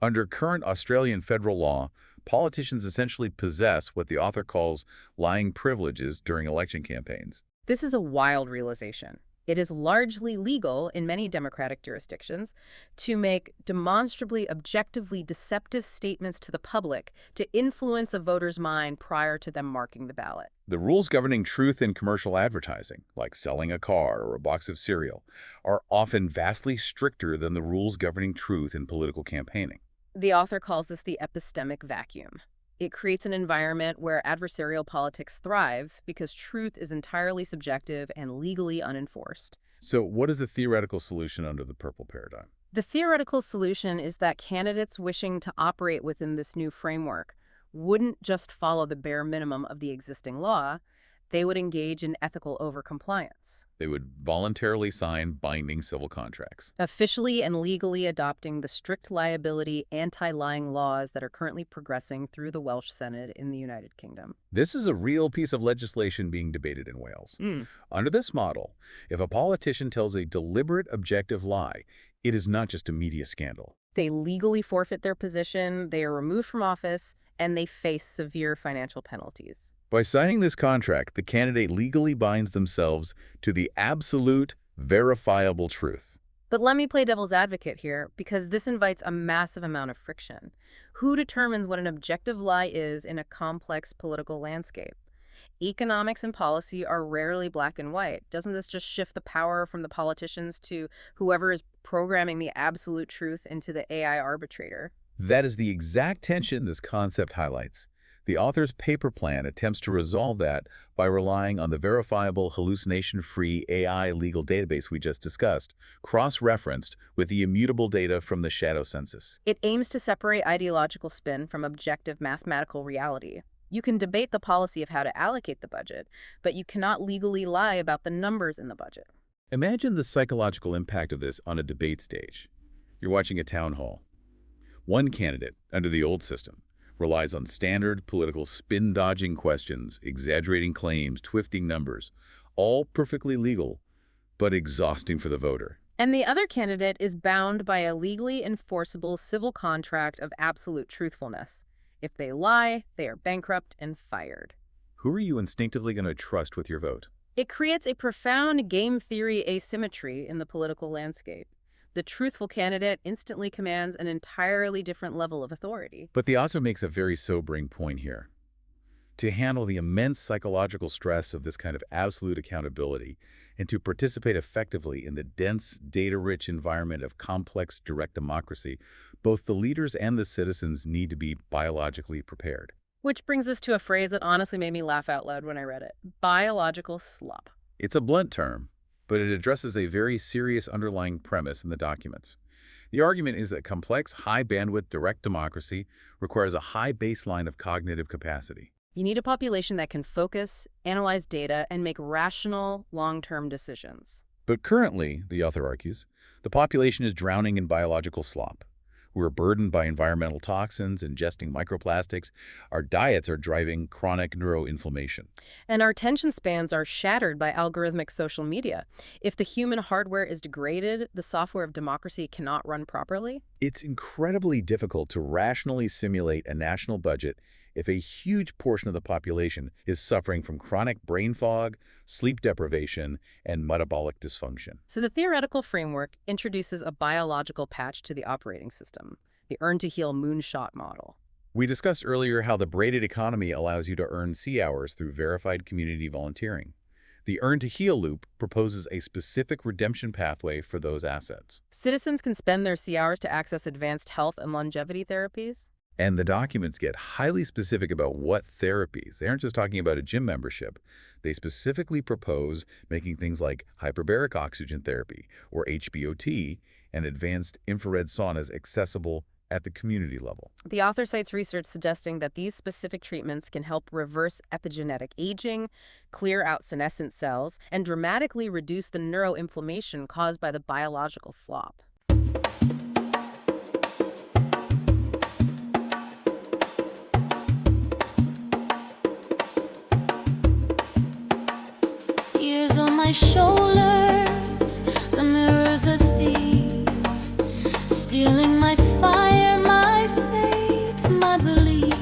Under current Australian federal law, politicians essentially possess what the author calls lying privileges during election campaigns. This is a wild realization. It is largely legal in many democratic jurisdictions to make demonstrably, objectively deceptive statements to the public to influence a voter's mind prior to them marking the ballot. The rules governing truth in commercial advertising, like selling a car or a box of cereal, are often vastly stricter than the rules governing truth in political campaigning. The author calls this the epistemic vacuum. It creates an environment where adversarial politics thrives because truth is entirely subjective and legally unenforced. So what is the theoretical solution under the purple paradigm? The theoretical solution is that candidates wishing to operate within this new framework wouldn't just follow the bare minimum of the existing law, they would engage in ethical overcompliance, They would voluntarily sign binding civil contracts. officially and legally adopting the strict liability anti-lying laws that are currently progressing through the Welsh Senate in the United Kingdom. This is a real piece of legislation being debated in Wales. Mm. Under this model, if a politician tells a deliberate objective lie, it is not just a media scandal. They legally forfeit their position, they are removed from office, and they face severe financial penalties. By signing this contract, the candidate legally binds themselves to the absolute, verifiable truth. But let me play devil's advocate here, because this invites a massive amount of friction. Who determines what an objective lie is in a complex political landscape? Economics and policy are rarely black and white. Doesn't this just shift the power from the politicians to whoever is programming the absolute truth into the AI arbitrator? That is the exact tension this concept highlights. The author's paper plan attempts to resolve that by relying on the verifiable, hallucination-free AI legal database we just discussed, cross-referenced with the immutable data from the shadow census. It aims to separate ideological spin from objective mathematical reality. You can debate the policy of how to allocate the budget, but you cannot legally lie about the numbers in the budget. Imagine the psychological impact of this on a debate stage. You're watching a town hall. One candidate, under the old system, relies on standard political spin-dodging questions, exaggerating claims, twisting numbers, all perfectly legal, but exhausting for the voter. And the other candidate is bound by a legally enforceable civil contract of absolute truthfulness. If they lie, they are bankrupt and fired. Who are you instinctively going to trust with your vote? It creates a profound game theory asymmetry in the political landscape. The truthful candidate instantly commands an entirely different level of authority. But the author makes a very sobering point here. To handle the immense psychological stress of this kind of absolute accountability and to participate effectively in the dense, data-rich environment of complex direct democracy, both the leaders and the citizens need to be biologically prepared. Which brings us to a phrase that honestly made me laugh out loud when I read it. Biological slop. It's a blunt term, but it addresses a very serious underlying premise in the documents. The argument is that complex, high-bandwidth direct democracy requires a high baseline of cognitive capacity. You need a population that can focus, analyze data, and make rational, long-term decisions. But currently, the author argues, the population is drowning in biological slop. We're burdened by environmental toxins, ingesting microplastics. Our diets are driving chronic neuroinflammation. And our attention spans are shattered by algorithmic social media. If the human hardware is degraded, the software of democracy cannot run properly. It's incredibly difficult to rationally simulate a national budget if a huge portion of the population is suffering from chronic brain fog, sleep deprivation, and metabolic dysfunction. So the theoretical framework introduces a biological patch to the operating system, the earn-to-heal moonshot model. We discussed earlier how the braided economy allows you to earn C hours through verified community volunteering. The earn-to-heal loop proposes a specific redemption pathway for those assets. Citizens can spend their C hours to access advanced health and longevity therapies. And the documents get highly specific about what therapies. They aren't just talking about a gym membership. They specifically propose making things like hyperbaric oxygen therapy, or HBOT, and advanced infrared saunas accessible at the community level. The author cites research suggesting that these specific treatments can help reverse epigenetic aging, clear out senescent cells, and dramatically reduce the neuroinflammation caused by the biological slop. Years on my shoulders, the mirror's a thief, stealing my fire, my faith, my belief.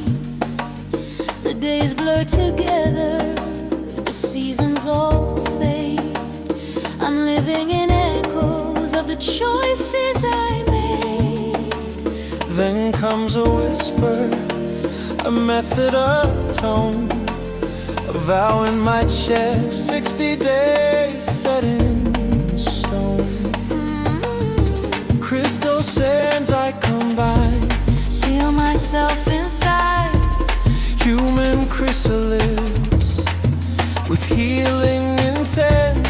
The days blur together, the seasons all fade. I'm living in echoes of the choices I made. Then comes a whisper, a method of tone, a vow in my chest, 60 days set in stone. Crystal sands I combine, myself inside. Human chrysalis with healing intent.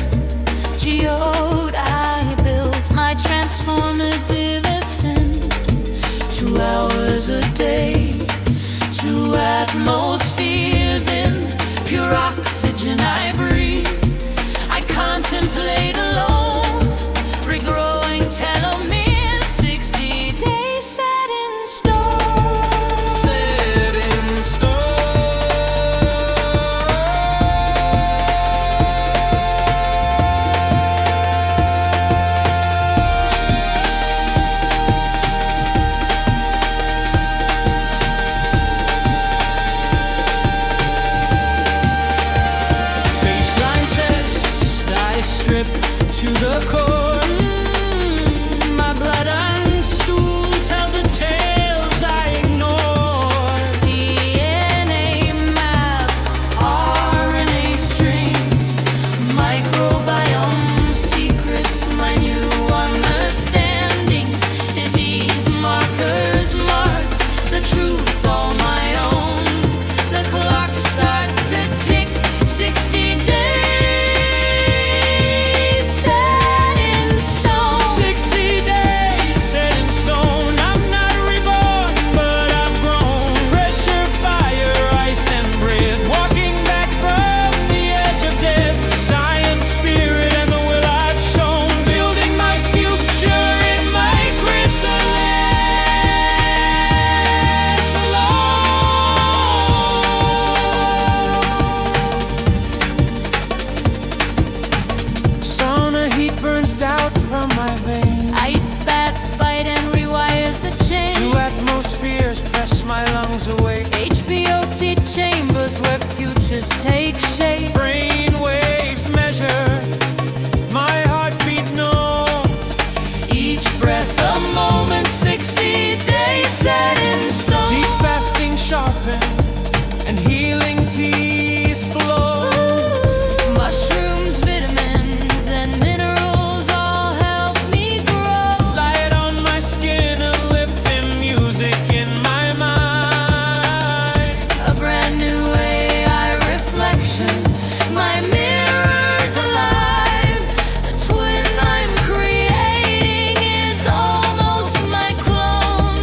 Geode, I built my transformative ascent. 2 hours a day, 2 atmospheres in pure oxygen I breathe. I contemplate alone, regrowing telomeres, 60 days set in stone. Set in stone. Baseline test, I strip to the core. My blood and stool tell the tales I ignore. DNA map, RNA strings, microbiome secrets, my new understandings, disease markers marked, the truth all my own. The clock starts to tick, 60 days set in stone. 60 days set in stone. I'm not reborn, but I've grown. Pressure, fire, ice, and breath. Walking back from the edge of death. Science, spirit, and the will I've shown. Building my future in my chrysalis alone. Sauna heat burns doubt from my veins. Ice bats bite and rewires the chain. 2 atmospheres press my lungs away. HBOT chambers where futures take shape. Brain waves measure my heartbeat known. Each breath a moment, 60 days set in stone. Deep fasting sharpen and healing teas flow. Mushrooms, vitamins, and minerals all help me grow. Light on my skin, a lifting music in my mind. A brand new AI reflection, my mirror's alive. The twin I'm creating is almost my clone,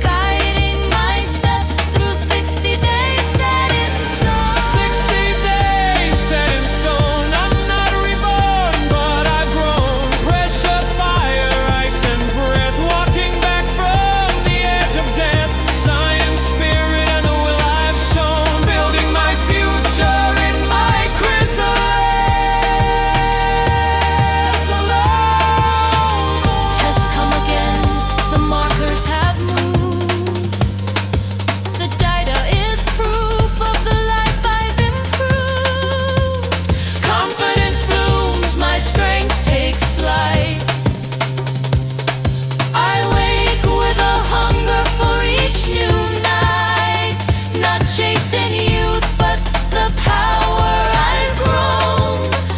guiding my steps through 60 days set in stone. 60 days set in stone. I'm not reborn, but I've grown. Pressure, fire, ice, and breath. Walking back from the edge of death. Science, spirit, and the will I've shown. Building my future in my chrysalis alone. Tests come again, the markers have moved. The data is proof of the life I've improved. Confidence blooms, My strength takes flight. I wake with a hunger for each new night. Not chasing youth, but the power I've grown.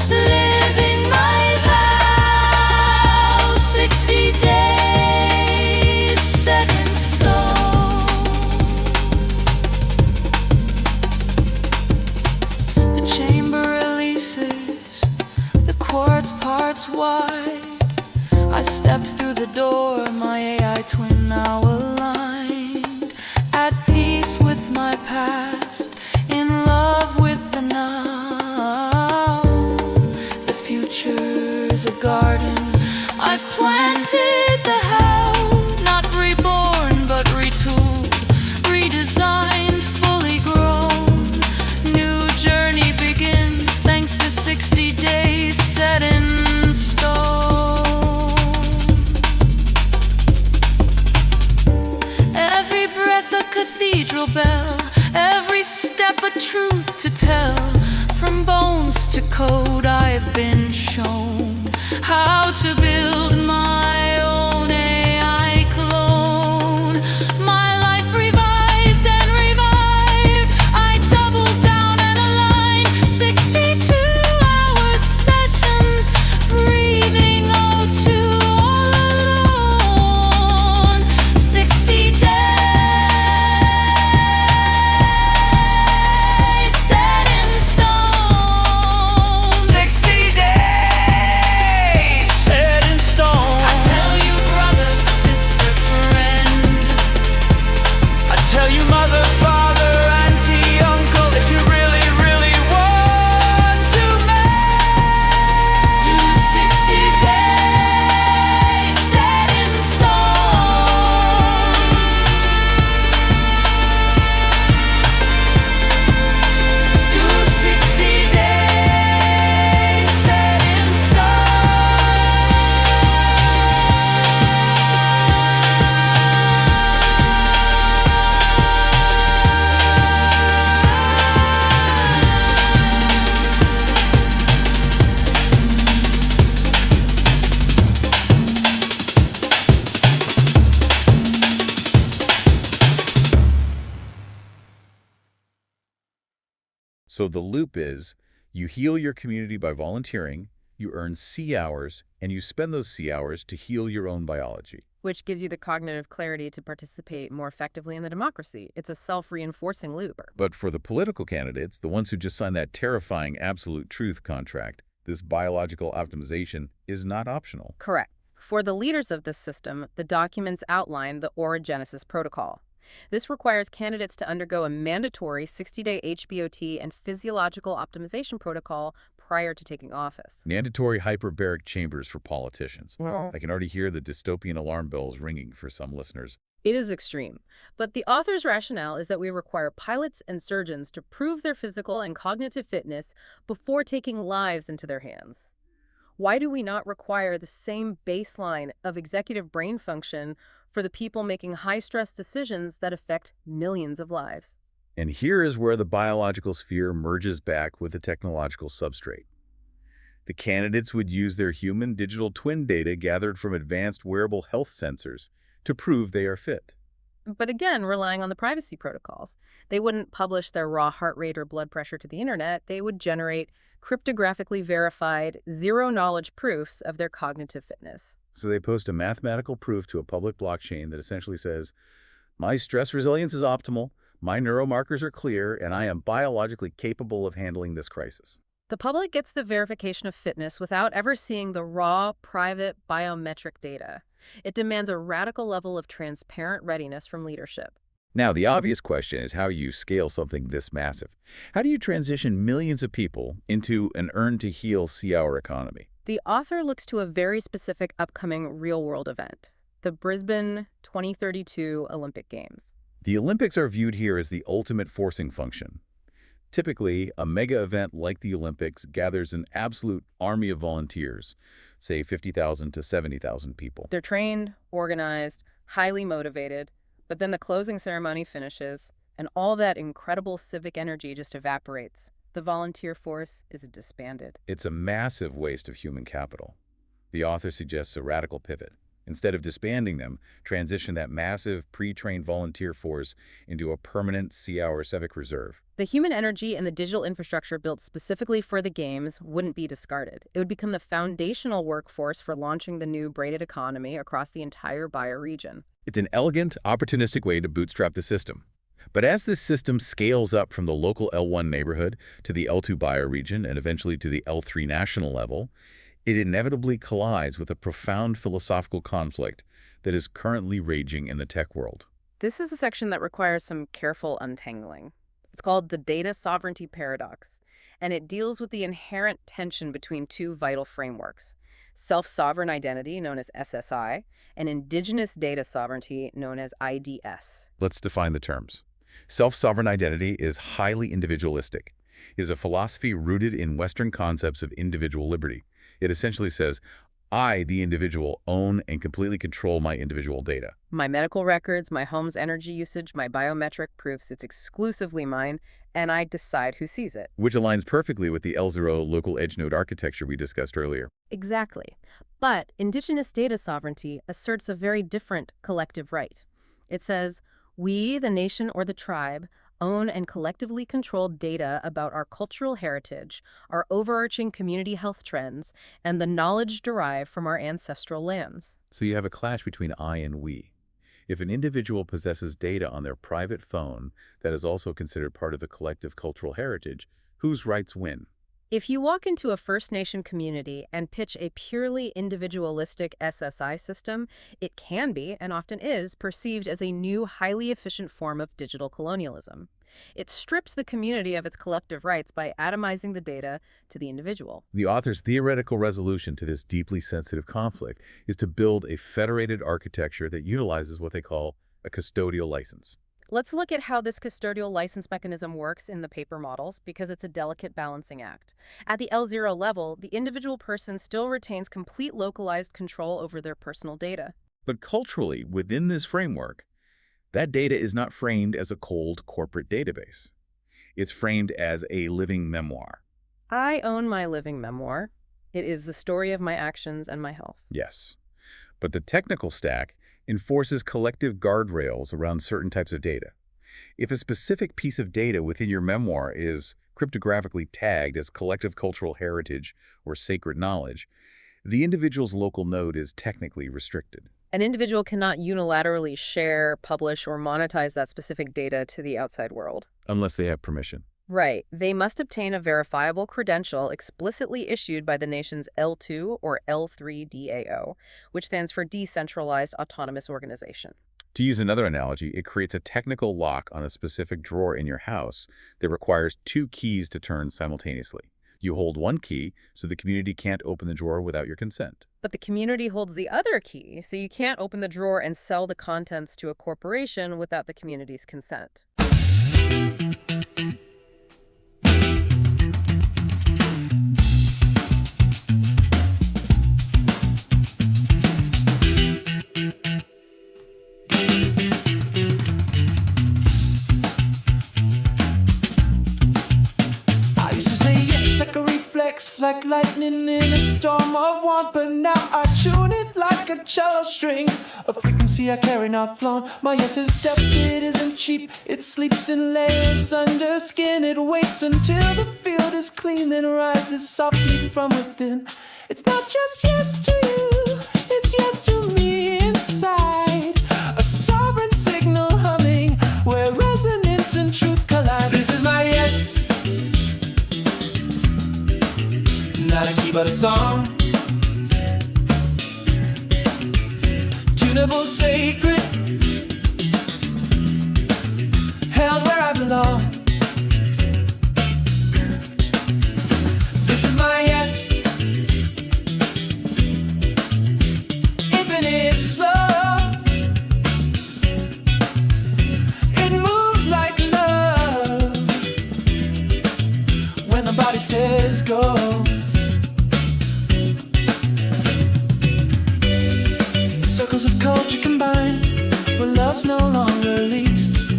Living my vow, 60 days set in stone. The chamber releases, the quartz parts wide. I step through the door, my AI twin now aligned. At peace with my past, in love with the now. The future's a garden, I've planted the how. Not reborn, but retooled, redesigned, fully grown. New journey begins thanks to 60 days set in stone. Every breath a cathedral bell, every step a truth to tell. From bones to code I've been shown how to build my own AI clone. My life revised and revived, I doubled down and aligned. 62-hour sessions, breathing O2 all alone. 60 days So the loop is, you heal your community by volunteering, you earn C hours, and you spend those C hours to heal your own biology. Which gives you the cognitive clarity to participate more effectively in the democracy. It's a self-reinforcing loop. But for the political candidates, the ones who just signed that terrifying absolute truth contract, this biological optimization is not optional. Correct. For the leaders of this system, the documents outline the orogenesis protocol. This requires candidates to undergo a mandatory 60-day HBOT and physiological optimization protocol prior to taking office. Mandatory hyperbaric chambers for politicians. Well, I can already hear the dystopian alarm bells ringing for some listeners. it is extreme, but the author's rationale is that we require pilots and surgeons to prove their physical and cognitive fitness before taking lives into their hands. Why do we not require the same baseline of executive brain function for the people making high-stress decisions that affect millions of lives? And here is where the biological sphere merges back with the technological substrate. The candidates would use their human digital twin data gathered from advanced wearable health sensors to prove they are fit. But again, relying on the privacy protocols. They wouldn't publish their raw heart rate or blood pressure to the internet. They would generate cryptographically verified, zero-knowledge proofs of their cognitive fitness. So they post a mathematical proof to a public blockchain that essentially says, my stress resilience is optimal, my neuromarkers are clear, and I am biologically capable of handling this crisis. The public gets the verification of fitness without ever seeing the raw, private, biometric data. It demands a radical level of transparent readiness from leadership. Now, the obvious question is how you scale something this massive. How do you transition millions of people into an earn-to-heal C-hour economy? The author looks to a very specific upcoming real-world event, the Brisbane 2032 Olympic Games. The Olympics are viewed here as the ultimate forcing function. Typically, a mega event like the Olympics gathers an absolute army of volunteers, say 50,000 to 70,000 people. They're trained, organized, highly motivated, but then the closing ceremony finishes, and all that incredible civic energy just evaporates. The volunteer force is disbanded. It's a massive waste of human capital. The author suggests a radical pivot. Instead of disbanding them, transition that massive pre-trained volunteer force into a permanent C-hour civic reserve. The human energy and the digital infrastructure built specifically for the Games wouldn't be discarded. It would become the foundational workforce for launching the new braided economy across the entire bioregion. It's an elegant, opportunistic way to bootstrap the system. But as this system scales up from the local L1 neighborhood to the L2 bioregion and eventually to the L3 national level, it inevitably collides with a profound philosophical conflict that is currently raging in the tech world. This is a section that requires some careful untangling. It's called the data sovereignty paradox, and it deals with the inherent tension between two vital frameworks: self-sovereign identity, known as SSI, and indigenous data sovereignty, known as IDS. Let's define the terms. Self-sovereign identity is highly individualistic. It is a philosophy rooted in Western concepts of individual liberty. It essentially says, I, the individual, own and completely control my individual data. My medical records, my home's energy usage, my biometric proofs, it's exclusively mine, and I decide who sees it. Which aligns perfectly with the L0 local edge node architecture we discussed earlier. Exactly. But indigenous data sovereignty asserts a very different collective right. It says, we, the nation or the tribe, own and collectively control data about our cultural heritage, our overarching community health trends, and the knowledge derived from our ancestral lands. So you have a clash between I and we. If an individual possesses data on their private phone that is also considered part of the collective cultural heritage, whose rights win? If you walk into a First Nation community and pitch a purely individualistic SSI system, it can be, and often is, perceived as a new, highly efficient form of digital colonialism. It strips the community of its collective rights by atomizing the data to the individual. The author's theoretical resolution to this deeply sensitive conflict is to build a federated architecture that utilizes what they call a custodial license. Let's look at how this custodial license mechanism works in the paper models, because it's a delicate balancing act. At the L0 level, the individual person still retains complete localized control over their personal data. But culturally, within this framework, that data is not framed as a cold corporate database. It's framed as a living memoir. I own my living memoir. It is the story of my actions and my health. Yes. But the technical stack enforces collective guardrails around certain types of data. If a specific piece of data within your memoir is cryptographically tagged as collective cultural heritage or sacred knowledge, the individual's local node is technically restricted. An individual cannot unilaterally share, publish, or monetize that specific data to the outside world. Unless they have permission. Right. They must obtain a verifiable credential explicitly issued by the nation's L2 or L3 DAO, which stands for Decentralized Autonomous Organization. To use another analogy, it creates a technical lock on a specific drawer in your house that requires 2 keys to turn simultaneously. You hold one key, so the community can't open the drawer without your consent. But the community holds the other key, so you can't open the drawer and sell the contents to a corporation without the community's consent. I used to say yes like a reflex, like lightning in a storm of want. But now I tune it like a cello string, a frequency I carry not flown. My yes is depth, it isn't cheap. It sleeps in layers under skin. It waits until the field is clean, then rises softly from within. It's not just yes to you, it's yes to me inside. A sovereign signal humming where resonance and truth collide. This is my yes, not a key but a song. Tunable, sacred, held where I belong. This is my yes, infinite slow. It moves like love when the body says go. Circles of culture combine, where love's no longer least.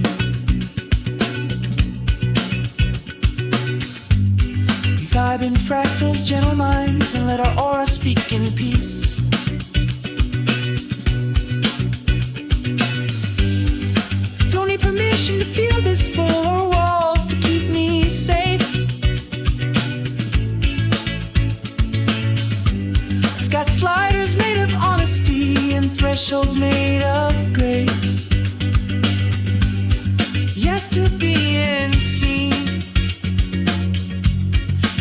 We vibe in fractals, gentle minds, and let our aura speak in peace. Don't need permission to feel this full, or walls to keep me safe. I've got sliders made of honesty and thresholds made of grace. Yes to being seen,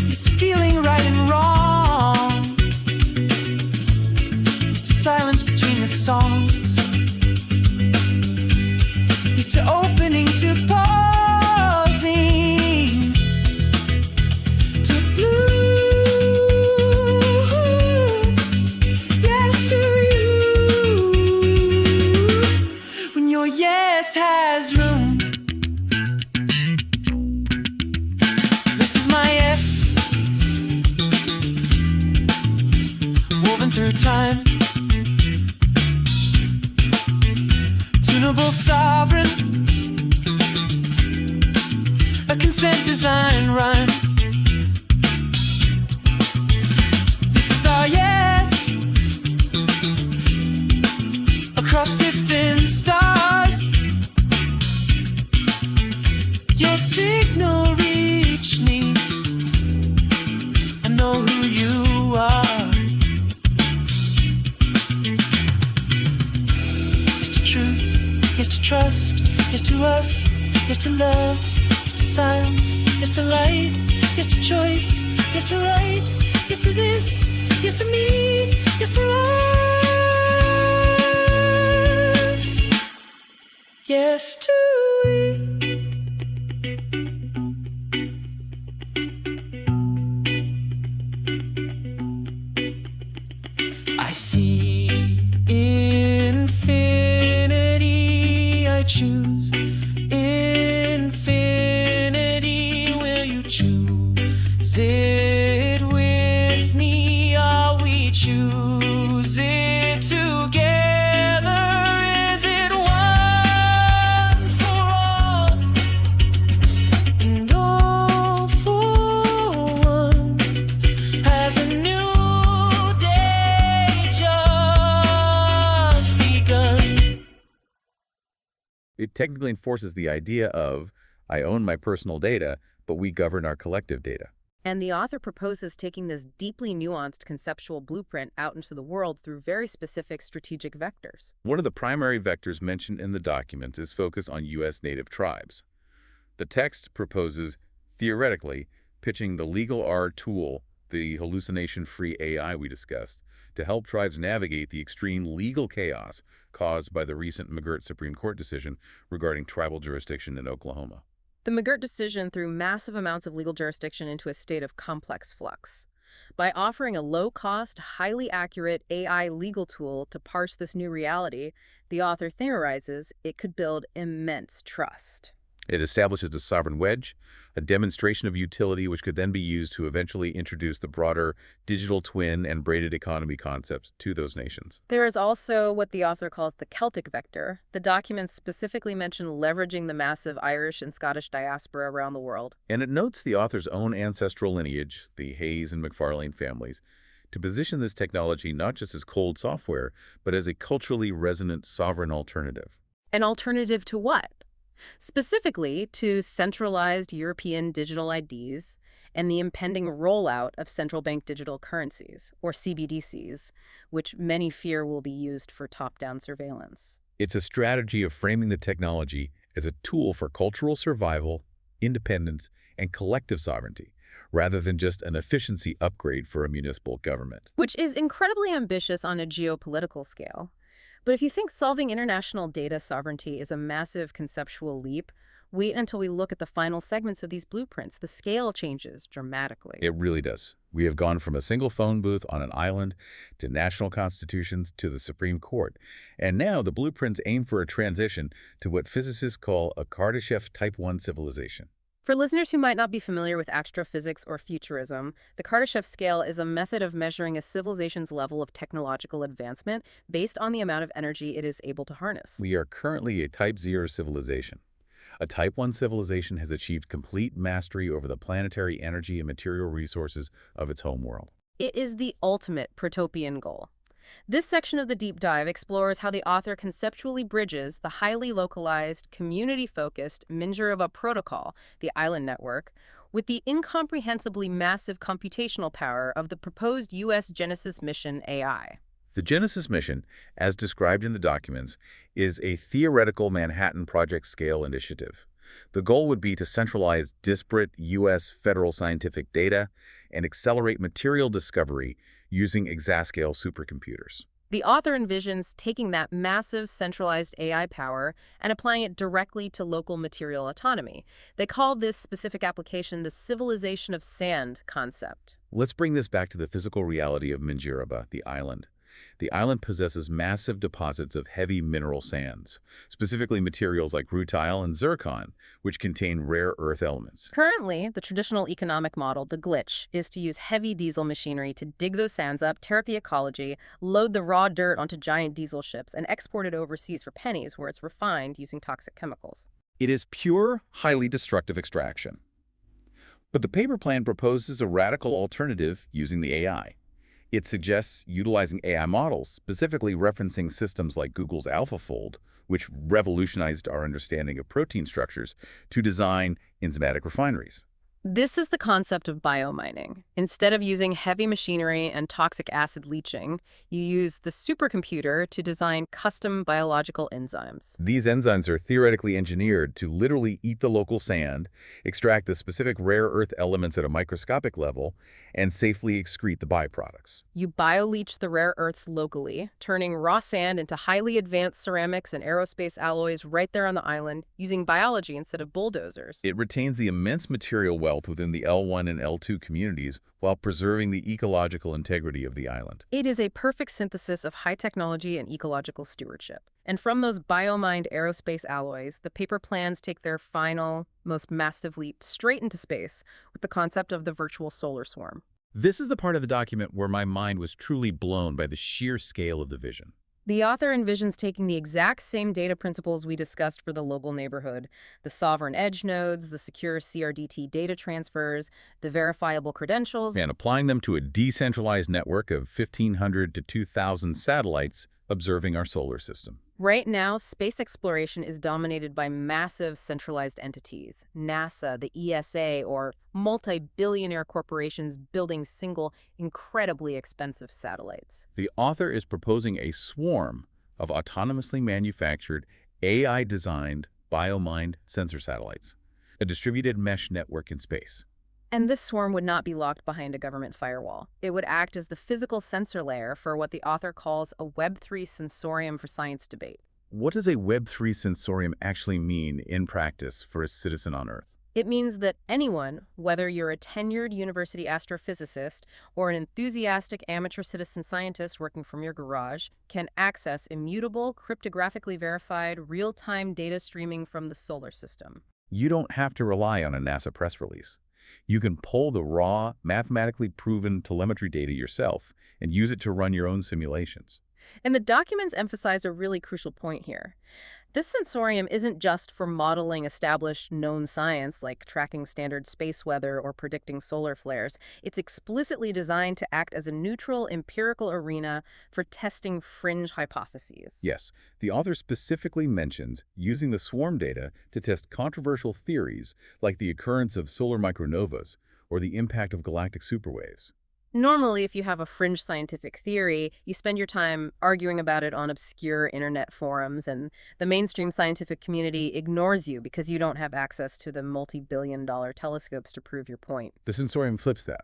used to feeling right and wrong, used to silence between the songs, used to opening to pausing, to blue. Yes to you, when your yes has room. This is my yes, woven through time, tunable, sovereign, a consent design rhyme. This is our yes, across distant stars. Your signal reached me, I know who you are. Yes to truth, yes to trust, yes to us, yes to love, yes to silence, yes to light, yes to choice, yes to right, yes to this, yes to me, yes to us, yes to we. I see infinity, I choose infinity. Will you choose it with me? Are we choose it together? Is it one for all and all for one? Has a new day just begun? It technically enforces the idea of, I own my personal data, but we govern our collective data. And the author proposes taking this deeply nuanced conceptual blueprint out into the world through very specific strategic vectors. One of the primary vectors mentioned in the document is focused on U.S. native tribes. The text proposes, theoretically, pitching the legal R tool, the hallucination-free AI we discussed, to help tribes navigate the extreme legal chaos caused by the recent McGirt Supreme Court decision regarding tribal jurisdiction in Oklahoma. The McGirt decision threw massive amounts of legal jurisdiction into a state of complex flux. By offering a low-cost, highly accurate AI legal tool to parse this new reality, the author theorizes it could build immense trust. It establishes a sovereign wedge, a demonstration of utility which could then be used to eventually introduce the broader digital twin and braided economy concepts to those nations. There is also what the author calls the Celtic vector. The documents specifically mention leveraging the massive Irish and Scottish diaspora around the world. And it notes the author's own ancestral lineage, the Hayes and McFarlane families, to position this technology not just as cold software, but as a culturally resonant sovereign alternative. An alternative to what? Specifically to centralized European digital IDs and the impending rollout of central bank digital currencies, or CBDCs, which many fear will be used for top-down surveillance. It's a strategy of framing the technology as a tool for cultural survival, independence, and collective sovereignty, rather than just an efficiency upgrade for a municipal government. Which is incredibly ambitious on a geopolitical scale. But if you think solving international data sovereignty is a massive conceptual leap, wait until we look at the final segments of these blueprints. The scale changes dramatically. It really does. We have gone from a single phone booth on an island to national constitutions to the Supreme Court. And now the blueprints aim for a transition to what physicists call a Kardashev Type 1 civilization. For listeners who might not be familiar with astrophysics or futurism, the Kardashev scale is a method of measuring a civilization's level of technological advancement based on the amount of energy it is able to harness. We are currently a Type 0 civilization. A Type 1 civilization has achieved complete mastery over the planetary energy and material resources of its home world. It is the ultimate protopian goal. This section of the deep dive explores how the author conceptually bridges the highly localized, community-focused Minjerova protocol, the island network, with the incomprehensibly massive computational power of the proposed U.S. Genesis mission AI. The Genesis mission, as described in the documents, is a theoretical Manhattan Project-scale initiative. The goal would be to centralize disparate U.S. federal scientific data and accelerate material discovery using exascale supercomputers. The author envisions taking that massive centralized AI power and applying it directly to local material autonomy. They call this specific application the civilization of sand concept. Let's bring this back to the physical reality of Minjerova, the island. The island possesses massive deposits of heavy mineral sands, specifically materials like rutile and zircon, which contain rare earth elements. Currently, the traditional economic model, the glitch, is to use heavy diesel machinery to dig those sands up, tear up the ecology, load the raw dirt onto giant diesel ships, and export it overseas for pennies where it's refined using toxic chemicals. It is pure, highly destructive extraction. But the paper plan proposes a radical alternative using the AI. It suggests utilizing AI models, specifically referencing systems like Google's AlphaFold, which revolutionized our understanding of protein structures, to design enzymatic refineries. This is the concept of biomining. Instead of using heavy machinery and toxic acid leaching, you use the supercomputer to design custom biological enzymes. These enzymes are theoretically engineered to literally eat the local sand, extract the specific rare earth elements at a microscopic level, and safely excrete the byproducts. You bioleach the rare earths locally, turning raw sand into highly advanced ceramics and aerospace alloys right there on the island, using biology instead of bulldozers. It retains the immense material wealth within the L1 and L2 communities while preserving the ecological integrity of the island. It is a perfect synthesis of high technology and ecological stewardship. And from those biomined aerospace alloys, the paper plans take their final, most massive leap straight into space with the concept of the virtual solar swarm. This is the part of the document where my mind was truly blown by the sheer scale of the vision. The author envisions taking the exact same data principles we discussed for the local neighborhood, the sovereign edge nodes, the secure CRDT data transfers, the verifiable credentials, and applying them to a decentralized network of 1,500 to 2,000 satellites observing our solar system. Right now, space exploration is dominated by massive centralized entities, NASA, the ESA, or multi-billionaire corporations building single, incredibly expensive satellites. The author is proposing a swarm of autonomously manufactured, AI-designed, biomined sensor satellites, a distributed mesh network in space. And this swarm would not be locked behind a government firewall. It would act as the physical sensor layer for what the author calls a Web3 sensorium for science debate. What does a Web3 sensorium actually mean in practice for a citizen on Earth? It means that anyone, whether you're a tenured university astrophysicist or an enthusiastic amateur citizen scientist working from your garage, can access immutable, cryptographically verified, real-time data streaming from the solar system. You don't have to rely on a NASA press release. You can pull the raw, mathematically proven telemetry data yourself and use it to run your own simulations. And the documents emphasize a really crucial point here. This sensorium isn't just for modeling established known science like tracking standard space weather or predicting solar flares. It's explicitly designed to act as a neutral empirical arena for testing fringe hypotheses. Yes, the author specifically mentions using the swarm data to test controversial theories like the occurrence of solar micronovas or the impact of galactic superwaves. Normally, if you have a fringe scientific theory, you spend your time arguing about it on obscure internet forums, and the mainstream scientific community ignores you because you don't have access to the multi-billion-dollar telescopes to prove your point. The sensorium flips that.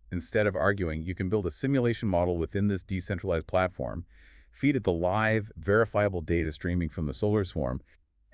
Instead of arguing, you can build a simulation model within this decentralized platform, feed it the live, verifiable data streaming from the solar swarm,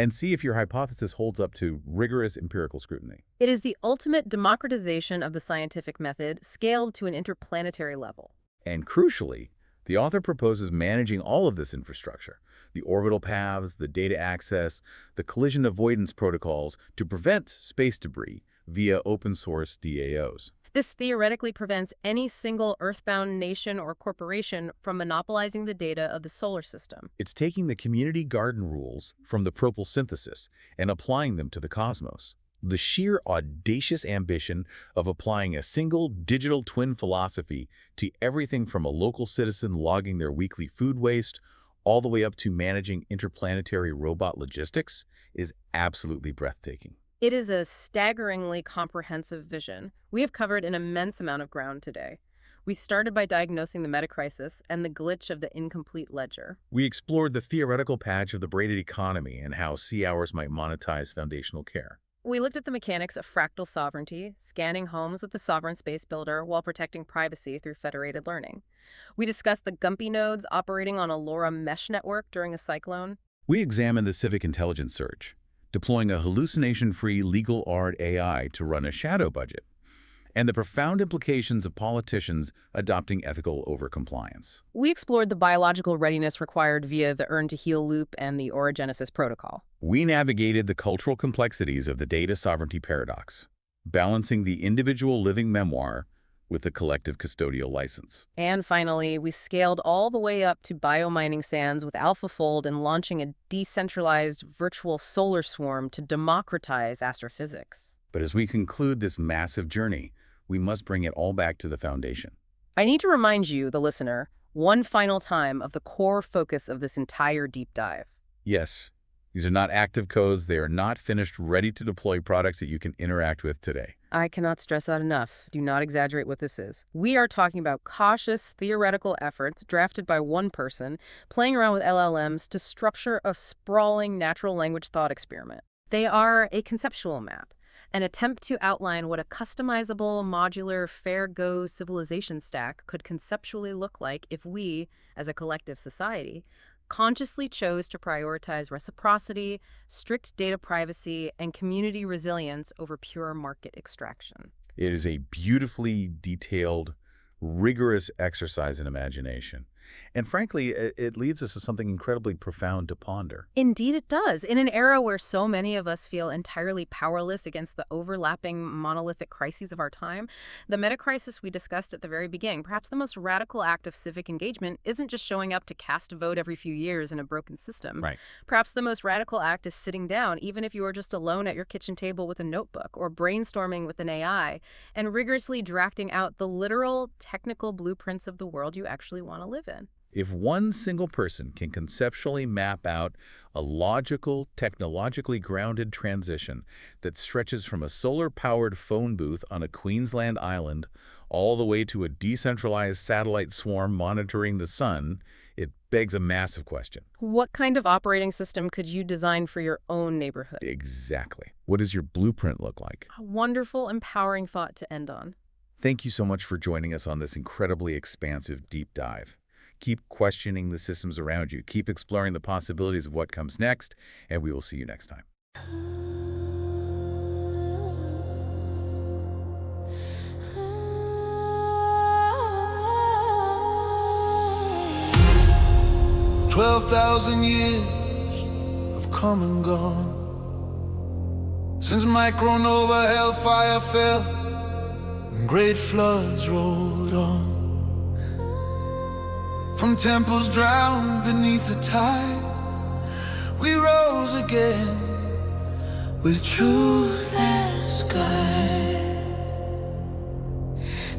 and see if your hypothesis holds up to rigorous empirical scrutiny. It is the ultimate democratization of the scientific method, scaled to an interplanetary level. And crucially, the author proposes managing all of this infrastructure, the orbital paths, the data access, the collision avoidance protocols to prevent space debris via open-source DAOs. This theoretically prevents any single Earthbound nation or corporation from monopolizing the data of the solar system. It's taking the community garden rules from the propal synthesis and applying them to the cosmos. The sheer audacious ambition of applying a single digital twin philosophy to everything from a local citizen logging their weekly food waste all the way up to managing interplanetary robot logistics is absolutely breathtaking. It is a staggeringly comprehensive vision. We have covered an immense amount of ground today. We started by diagnosing the metacrisis and the glitch of the incomplete ledger. We explored the theoretical patch of the braided economy and how sea hours might monetize foundational care. We looked at the mechanics of fractal sovereignty, scanning homes with the sovereign space builder while protecting privacy through federated learning. We discussed the Gumpy nodes operating on a LoRa mesh network during a cyclone. We examined the civic intelligence surge, deploying a hallucination-free legal art AI to run a shadow budget, and the profound implications of politicians adopting ethical overcompliance. We explored the biological readiness required via the earn-to-heal loop and the orogenesis protocol. We navigated the cultural complexities of the data sovereignty paradox, balancing the individual living memoir with the collective custodial license. And finally, we scaled all the way up to biomining sands with AlphaFold and launching a decentralized virtual solar swarm to democratize astrophysics. But as we conclude this massive journey, we must bring it all back to the foundation. I need to remind you, the listener, one final time of the core focus of this entire deep dive. Yes, these are not active codes. They are not finished, ready-to-deploy products that you can interact with today. I cannot stress that enough. Do not exaggerate what this is. We are talking about cautious, theoretical efforts drafted by one person, playing around with LLMs to structure a sprawling natural language thought experiment. They are a conceptual map, an attempt to outline what a customizable, modular, fair-go civilization stack could conceptually look like if we, as a collective society, consciously chose to prioritize reciprocity, strict data privacy, and community resilience over pure market extraction. It is a beautifully detailed, rigorous exercise in imagination. And frankly, it leads us to something incredibly profound to ponder. Indeed it does. In an era where so many of us feel entirely powerless against the overlapping monolithic crises of our time, the metacrisis we discussed at the very beginning, perhaps the most radical act of civic engagement, isn't just showing up to cast a vote every few years in a broken system. Right. Perhaps the most radical act is sitting down, even if you are just alone at your kitchen table with a notebook, or brainstorming with an AI, and rigorously drafting out the literal technical blueprints of the world you actually want to live in. If one single person can conceptually map out a logical, technologically grounded transition that stretches from a solar-powered phone booth on a Queensland island all the way to a decentralized satellite swarm monitoring the sun, it begs a massive question. What kind of operating system could you design for your own neighborhood? Exactly. What does your blueprint look like? A wonderful, empowering thought to end on. Thank you so much for joining us on this incredibly expansive deep dive. Keep questioning the systems around you. Keep exploring the possibilities of what comes next, and we will see you next time. 12,000 years have come and gone since micronova hellfire fell and great floods rolled on. From temples drowned beneath the tide, we rose again with truth as guide.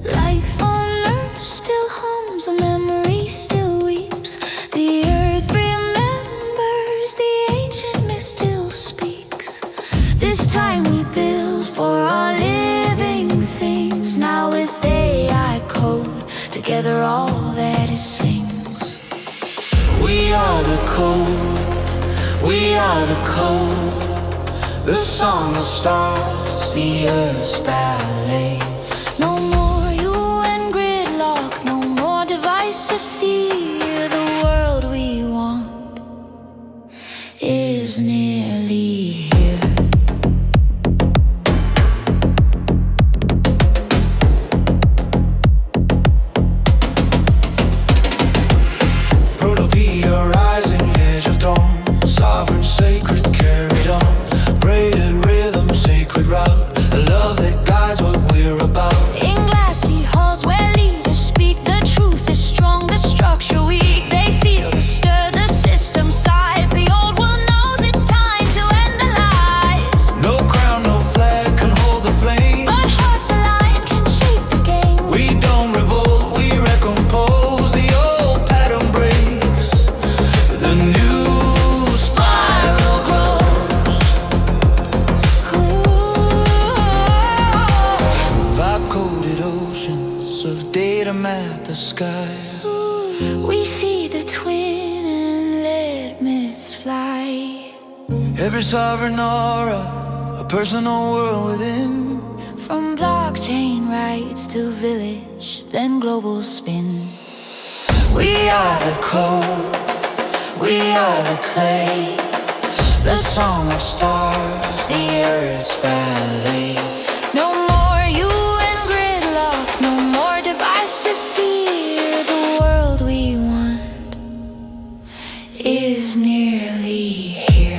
Life on earth still hums, a memory still weeps. The earth remembers, the ancient myth still speaks. This time we build for all living things. Now with AI code, together all that it sings. We are the code, we are the code. The song of stars, the earth's ballet. No more UN gridlock, no more divisive fear. The world we want is nearly here. Protopia rising, edge of dawn. Sovereign, sacred, carried on. Braided rhythm, sacred route. A love that guides what we're about. In glassy halls where leaders speak, the truth is strong, the structure weak. They feel the stir, the system sighs. The old world knows it's time to end the lies. No crown, no flag can hold the flame. But hearts aligned can shape the game. We don't revolt, we recompose. The old pattern breaks. The new spiral grows. Vibe-coded oceans of data map the sky. We see the twin and let myths fly. Every sovereign aura, a personal world within. From blockchain rights to village, then global spin. We are the code, we are the clay. The song of stars, the earth's ballet. No more UN gridlock, no more divisive fear. The world we want is nearly here.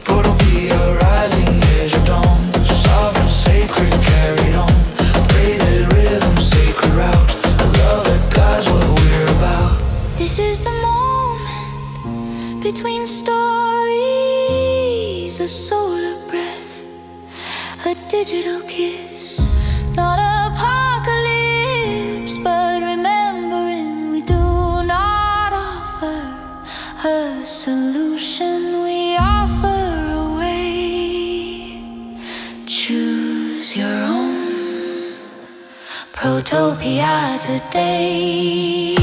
Protopia rising, edge of dawn. Sovereign, sacred, carried on. Braided rhythm, sacred route. A love that guides what we're about. This is the moment between stories, a solar breath, a digital kiss. Not apocalypse, but remembering we do not offer a solution, we offer a way. Choose your own Protopia today.